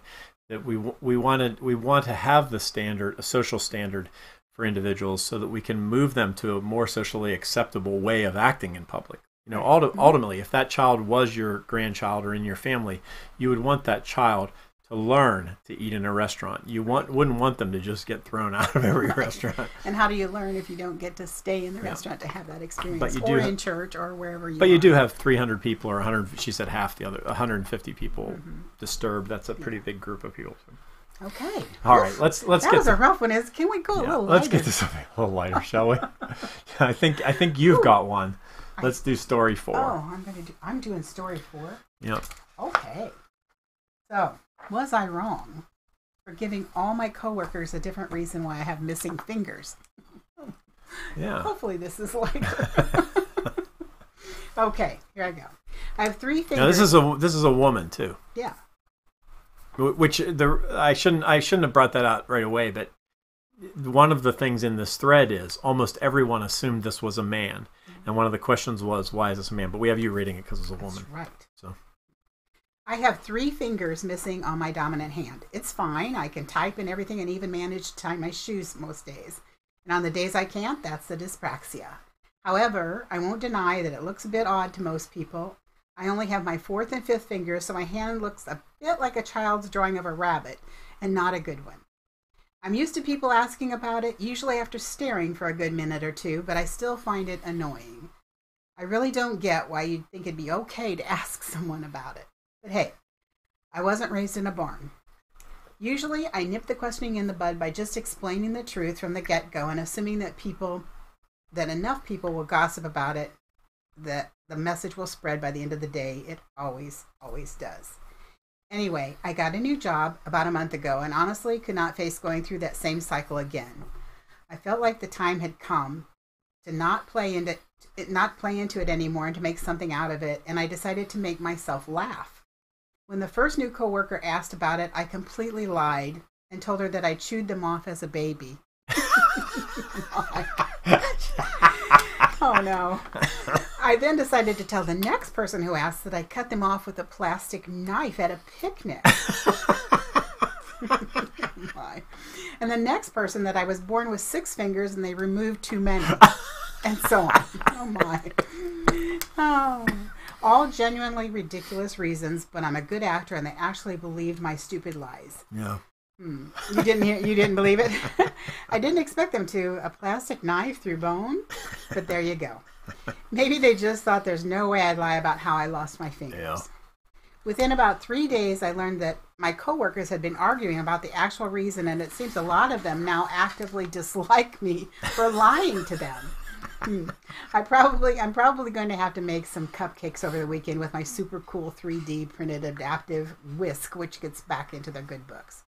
we want to have the standard, a social standard for individuals, so that we can move them to a more socially acceptable way of acting in public. You know, ultimately, if that child was your grandchild or in your family, you would want that child to learn to eat in a restaurant. You wouldn't want them to just get thrown out of every restaurant. And how do you learn if you don't get to stay in the restaurant to have that experience, but you or in church or wherever you are? But you do have 300 people, or 100. She said half the other, 150 people disturbed. That's a pretty big group of people. Okay. All right, let's that get. That was a rough one. Can we go a little lighter? Let's get to something a little lighter, shall we? I think you've got one. Let's do story 4. Oh, I'm doing story 4. Yep. Okay. So, was I wrong for giving all my coworkers a different reason why I have missing fingers? Yeah. Hopefully this is lighter. Okay, here I go. I have 3 fingers. Now this is a woman too. Yeah. Which I shouldn't have brought that out right away, but one of the things in this thread is almost everyone assumed this was a man, and one of the questions was, why is this a man? But we have you reading it because it's a woman. That's right. So I have 3 fingers missing on my dominant hand. It's fine. I can type and everything, and even manage to tie my shoes most days. And on the days I can't, that's the dyspraxia. However, I won't deny that it looks a bit odd to most people. I only have my 4th and 5th fingers, so my hand looks a bit like a child's drawing of a rabbit, and not a good one. I'm used to people asking about it, usually after staring for a good minute or 2, but I still find it annoying. I really don't get why you'd think it'd be okay to ask someone about it. But hey, I wasn't raised in a barn. Usually, I nip the questioning in the bud by just explaining the truth from the get-go and assuming that enough people will gossip about it, that the message will spread by the end of the day. It always, always does. Anyway, I got a new job about a month ago and honestly could not face going through that same cycle again. I felt like the time had come to not play into it anymore and to make something out of it, and I decided to make myself laugh. When the first new coworker asked about it, I completely lied and told her that I chewed them off as a baby. Oh no. I then decided to tell the next person who asked that I cut them off with a plastic knife at a picnic. And the next person that I was born with 6 fingers and they removed too many. And so on. Oh my. Oh. All genuinely ridiculous reasons, but I'm a good actor and they actually believed my stupid lies. Yeah. You didn't believe it? I didn't expect them to. A plastic knife through bone? But there you go. Maybe they just thought there's no way I'd lie about how I lost my fingers. Yeah. Within about 3 days, I learned that my coworkers had been arguing about the actual reason, and it seems a lot of them now actively dislike me for lying to them. I'm probably going to have to make some cupcakes over the weekend with my super cool 3D printed adaptive whisk, which gets back into their good books.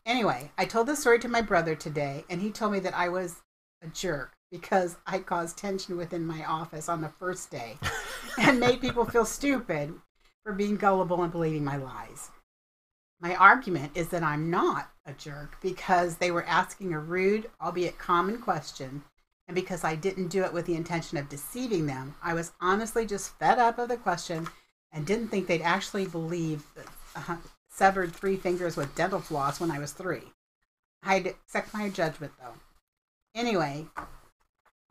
Anyway, I told this story to my brother today, and he told me that I was a jerk because I caused tension within my office on the first day and made people feel stupid for being gullible and believing my lies. My argument is that I'm not a jerk because they were asking a rude, albeit common question, and because I didn't do it with the intention of deceiving them. I was honestly just fed up of the question and didn't think they'd actually believe that severed 3 fingers with dental floss when I was 3. I'd accept my judgment, though. Anyway,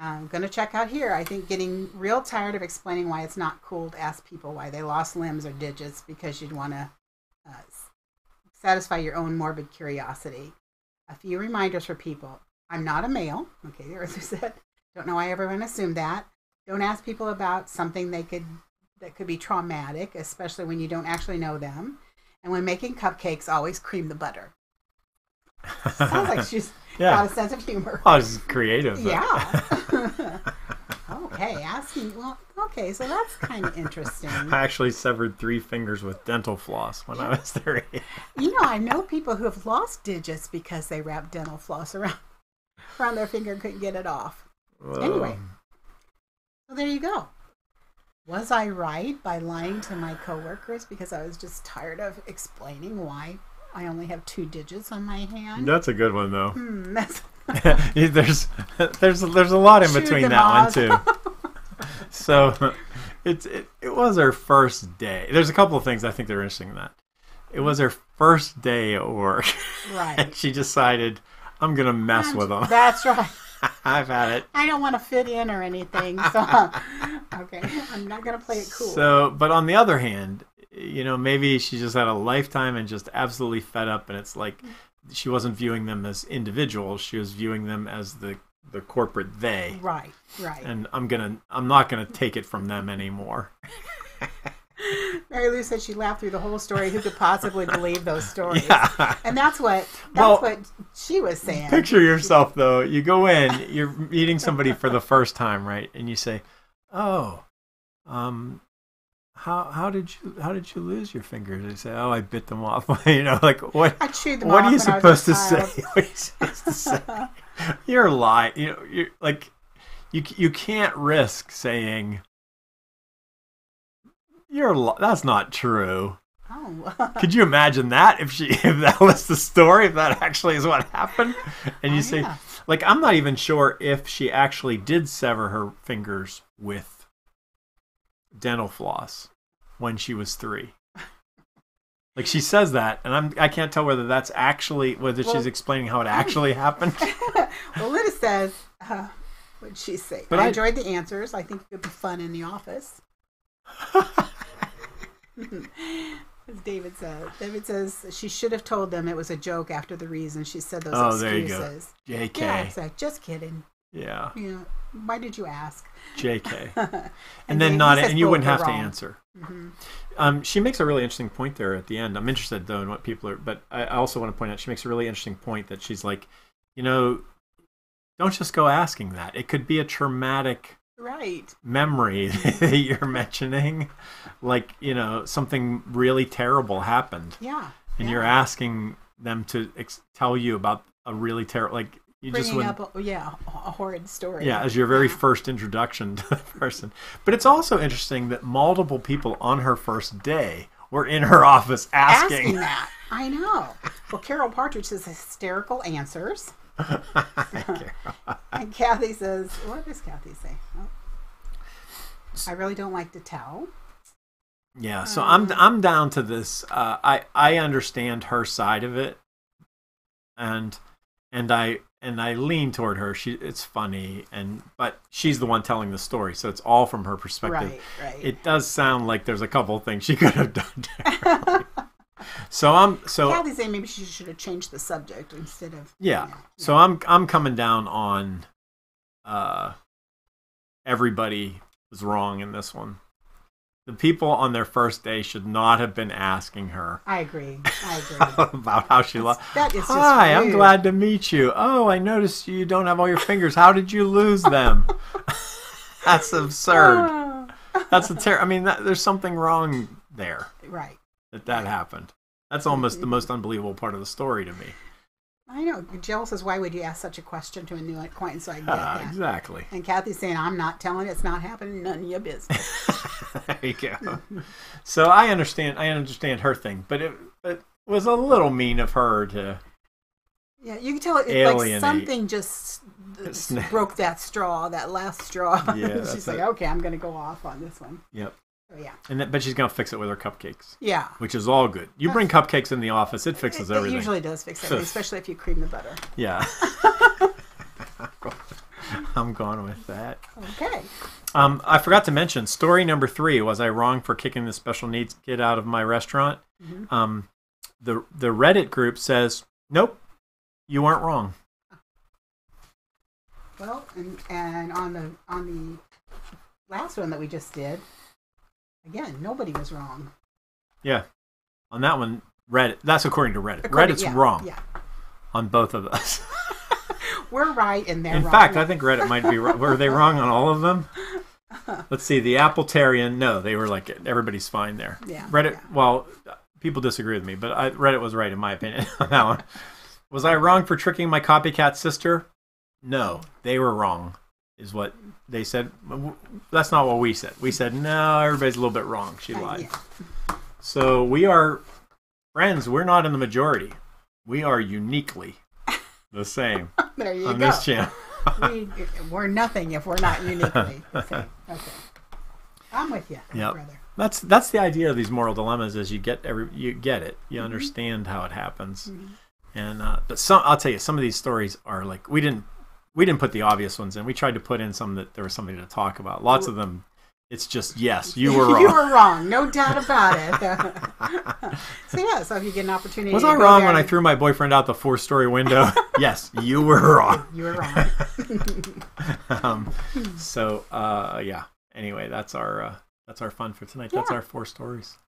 I'm going to check out here. I think getting real tired of explaining why it's not cool to ask people why they lost limbs or digits because you'd want to satisfy your own morbid curiosity. A few reminders for people. I'm not a male. Okay, the Earther said. Don't know why everyone assumed that. Don't ask people about something that could be traumatic, especially when you don't actually know them. And when making cupcakes, always cream the butter. Sounds like she's got a sense of humor. Oh, she's creative. Yeah. Okay, okay, so that's kind of interesting. I actually severed 3 fingers with dental floss when I was 3. I know people who have lost digits because they wrapped dental floss around their finger and couldn't get it off. Anyway, so there you go. Was I right by lying to my coworkers because I was just tired of explaining why I only have 2 digits on my hand? That's a good one, though. There's a lot in between that one too. So it was her first day. There's a couple of things I think that are interesting in that. It was her first day at work. Right. And she decided, I'm going to mess with them. That's right. I've had it. I don't want to fit in or anything. So Okay, I'm not gonna play it cool. So, but on the other hand, you know, maybe she just had a lifetime and just absolutely fed up, and it's like she wasn't viewing them as individuals; she was viewing them as the corporate they. Right. And I'm not gonna take it from them anymore. Mary Lou said she laughed through the whole story. Who could possibly believe those stories? Yeah. And that's what she was saying. Picture yourself though. You go in, you're meeting somebody for the first time, right? And you say, "Oh, how did you lose your fingers?" They say, "Oh, I bit them off." You know, like what? I chewed them what off are you when I supposed was to a child. say? What are you supposed to say? You're lying. You know, you're like you can't risk saying that's not true. Oh. Could you imagine that if that was the story, if that actually is what happened? And you say, yeah. like, I'm not even sure if she actually did sever her fingers with dental floss when she was 3. Like, she says that, and I can't tell whether that's actually, whether she's explaining how it actually happened. Well, Linda says, what'd she say? But I enjoyed the answers. I think it would be fun in the office. As David says. David says she should have told them it was a joke after the reason she said those excuses. There you go. JK. Yeah, it's like, just kidding. Yeah. Why did you ask? JK. and then and you wouldn't have to answer. Mm-hmm. She makes a really interesting point there at the end. I'm interested though in what people are, but I also want to point out she makes a really interesting point that she's like, you know, don't just go asking that. It could be a traumatic memory that you're mentioning, like, you know, something really terrible happened. Yeah. And you're asking them to tell you about a really terrible, like, you bringing just up a horrid story. Yeah, as your very first introduction to the person. But it's also interesting that multiple people on her first day were in her office asking that. I know. Well, Carol Partridge says hysterical answers. And Kathy says, what does Kathy say? Oh, I really don't like to tell. Yeah, so I'm down to this. I understand her side of it, and I lean toward her. It's funny, but she's the one telling the story, so it's all from her perspective. Right. It does sound like there's a couple of things she could have done differently. So Kathy's saying maybe she should have changed the subject instead of So I'm coming down on everybody was wrong in this one. The people on their first day should not have been asking her. I agree. About how she lost. That is just Hi, rude. I'm glad to meet you. Oh, I noticed you don't have all your fingers. How did you lose them? That's absurd. That's I mean, there's something wrong there. Right. That happened. That's almost the most unbelievable part of the story to me. I know. Jill says, why would you ask such a question to a new acquaintance? So I get that. Exactly. And Kathy's saying, I'm not telling it. It's not happening. None of your business. There you go. So I understand her thing, but it was a little mean of her to. Yeah, you can tell it like something just broke that last straw. Yeah, she's like, okay, I'm going to go off on this one. Yep. So, yeah. But she's going to fix it with her cupcakes. Yeah. Which is all good. You bring cupcakes in the office, it fixes everything. It usually does fix everything, especially if you cream the butter. Yeah. I'm going with that. Okay. I forgot to mention, story number 3, was I wrong for kicking the special needs kid out of my restaurant? Mm-hmm. The Reddit group says, nope, you weren't wrong. Well, and on the last one that we just did, again, nobody was wrong. Yeah. On that one, Reddit, that's according to Reddit. Reddit's wrong on both of us. We're right and they're wrong. In fact, I think Reddit might be wrong. Were they wrong on all of them? Let's see. The Appletarian, no, they were like, everybody's fine there. Yeah. Reddit, well, people disagree with me, but Reddit was right in my opinion on that one. Was I wrong for tricking my copycat sister? No, they were wrong, is what they said. That's not what we said. We said, no, everybody's a little bit wrong. She lied. Yeah. So we are friends. We're not in the majority. We are uniquely the same. There you on go. This channel. We're nothing if we're not uniquely the same. Okay. I'm with you, brother. That's the idea of these moral dilemmas, is you get it. You Mm-hmm. understand how it happens. Mm-hmm. And but I'll tell you, some of these stories are like, we didn't put the obvious ones in. We tried to put in some that there was something to talk about. Lots of them, It's just, yes, you were wrong. You were wrong. No doubt about it. So if you get an opportunity Was to I go wrong there when I threw my boyfriend out the 4-story window? Yes, you were wrong. You were wrong. Yeah. Anyway, that's our fun for tonight. That's our 4 stories.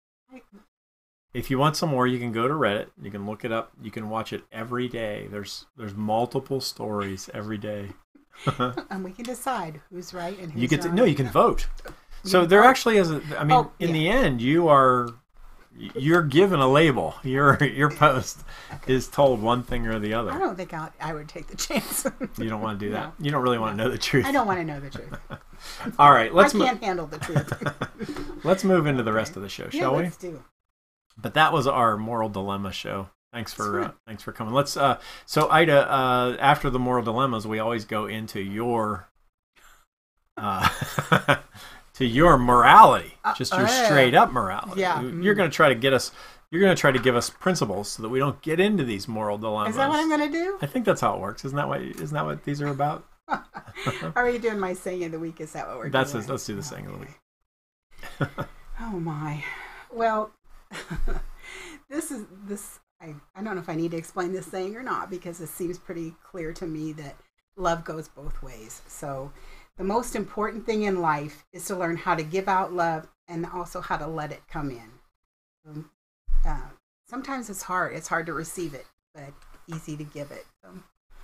If you want some more, you can go to Reddit. You can look it up. You can watch it every day. There's multiple stories every day. And we can decide who's right and who's you get to, wrong. no, you can vote. So there actually is in the end, you're given a label. Your post is told one thing or the other. I don't think I would take the chance. You don't want to do that. You don't really want to know the truth. I don't want to know the truth. All right, I can't handle the truth. Let's move into the rest of the show, shall we? Let's do. But that was our moral dilemma show. Thanks for coming. Let's so Ida, after the moral dilemmas, we always go into your to your morality, just your straight up morality. Yeah. You're going to try to get us. You're going to try to give us principles so that we don't get into these moral dilemmas. Is that what I'm going to do? I think that's how it works. Isn't that what these are about? Are you doing my saying of the week? Is that what we're doing? Let's do the saying of the week. Oh my. Well, this. I don't know if I need to explain this saying or not, because it seems pretty clear to me that love goes both ways. So the most important thing in life is to learn how to give out love and also how to let it come in. Sometimes it's hard. It's hard to receive it, but easy to give it. So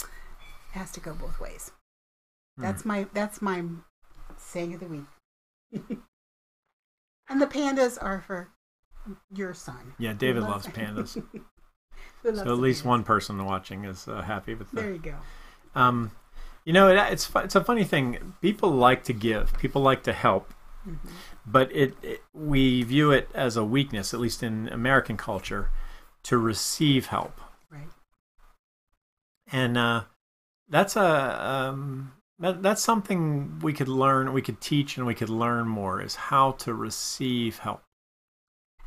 it has to go both ways. That's my saying of the week. And the pandas are for your son. Yeah, David loves pandas. So at least one person watching is happy with that. There you go. It's a funny thing. People like to give. People like to help. Mm-hmm. But we view it as a weakness, at least in American culture, to receive help. Right. And that's something we could learn, we could teach, and we could learn more, is how to receive help.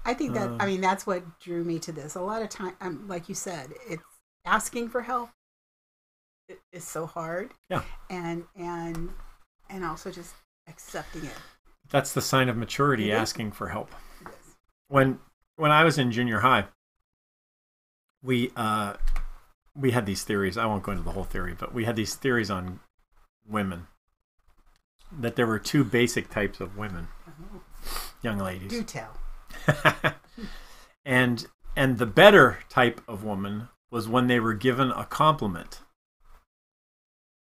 I think that's what drew me to this. A lot of time, like you said, it's asking for help. It's so hard. Yeah. And also just accepting it. That's the sign of maturity, asking for help. It is. When I was in junior high, we had these theories. I won't go into the whole theory, but we had these theories on women. That there were 2 basic types of women, young ladies. Do tell. and the better type of woman was when they were given a compliment,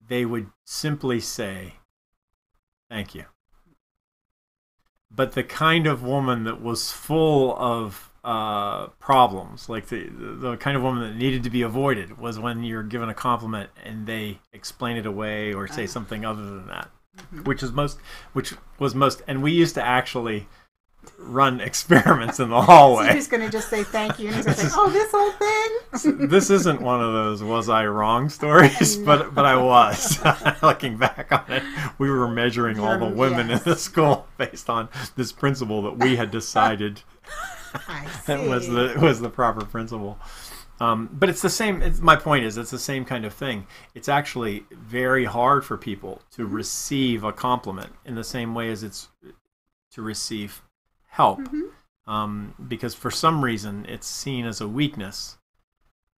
they would simply say, "Thank you." But the kind of woman that was full of problems, like the kind of woman that needed to be avoided, was when you're given a compliment and they explain it away or say something other than that, which was most. And we used to actually run experiments in the hallway. So he's going to just say thank you, and he's going to say, "Oh, this whole thing." This isn't one of those "was I wrong" stories, no. but I was. Looking back on it, we were measuring all the women in the school based on this principle that we had decided was the proper principle. But it's the same. My point is, it's the same kind of thing. It's actually very hard for people to receive a compliment in the same way as it's to receive help, because for some reason it's seen as a weakness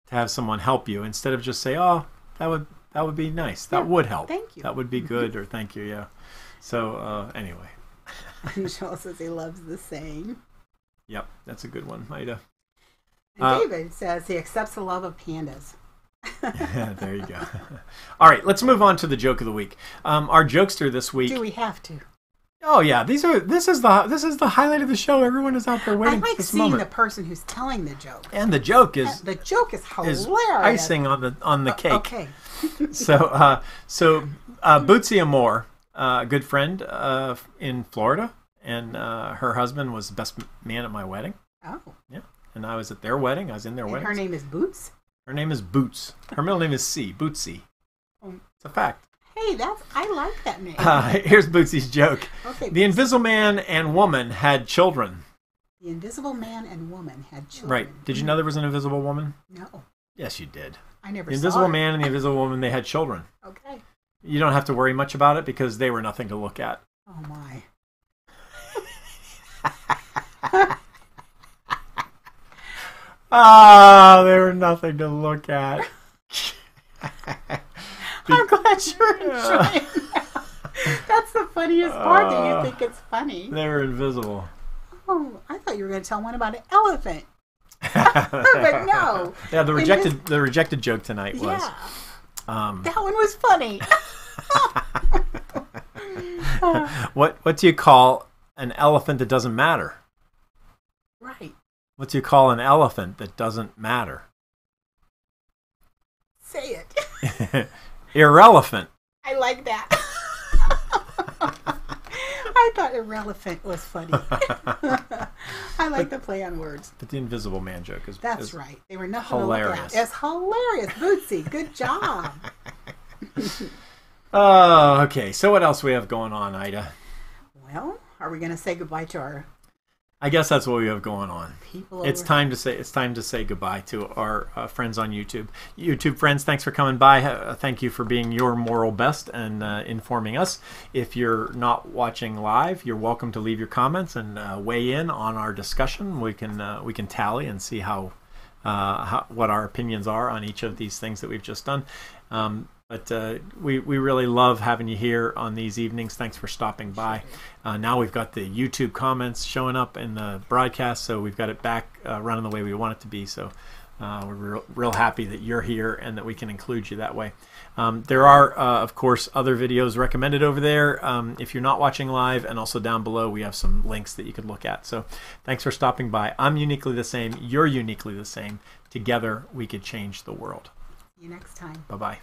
to have someone help you instead of just say, "Oh, that would be nice. That would help. Thank you. That would be good," or "Thank you." Yeah. So anyway, Michelle says he loves the saying. Yep, that's a good one, Ida. And David says he accepts the love of pandas. Yeah, there you go. All right, let's move on to the joke of the week. Our jokester this week. Do we have to? Oh yeah, this is the highlight of the show. Everyone is out there waiting for this moment. I like seeing the person who's telling the joke. And the joke is hilarious. Icing on the cake. Okay. So Bootsy Amore, a good friend in Florida, and her husband was the best man at my wedding. Oh. Yeah. And I was at their wedding. I was in their wedding. Her name is Boots? Her name is Boots. Her middle name is C. Bootsy. It's a fact. Hey, I like that name. Here's Bootsy's joke. Okay, the Invisible Man and Woman had children. The Invisible Man and Woman had children. Right. Did you know there was an Invisible Woman? No. Yes, you did. I never saw The Invisible Man and the Invisible Woman, they had children. Okay. You don't have to worry much about it because they were nothing to look at. Oh, my. Ah, they were nothing to look at. I'm glad you're enjoying that. That's the funniest part, that you think it's funny. They were invisible. Oh, I thought you were going to tell one about an elephant. But no. Yeah, the rejected joke tonight was. Yeah. That one was funny. What do you call an elephant that doesn't matter? Right. What do you call an elephant that doesn't matter? Say it. Irrelevant. I like that. I thought irrelevant was funny. I like the play on words. But the Invisible Man joke is That's is right. They were nothing hilarious. to look at. It's hilarious. Bootsy, good job. Oh, okay. So what else we have going on, Ida? Well, are we going to say goodbye to our I guess that's what we have going on. people? It's time to say goodbye to our friends on YouTube. YouTube friends, thanks for coming by. Thank you for being your moral best and informing us. If you're not watching live, you're welcome to leave your comments and weigh in on our discussion. We can tally and see how what our opinions are on each of these things that we've just done. But we really love having you here on these evenings. Thanks for stopping by. Now we've got the YouTube comments showing up in the broadcast, so we've got it back running the way we want it to be. So we're real happy that you're here and that we can include you that way. There are, of course, other videos recommended over there if you're not watching live, and also down below we have some links that you could look at. So thanks for stopping by. I'm uniquely the same. You're uniquely the same. Together we could change the world. See you next time. Bye-bye.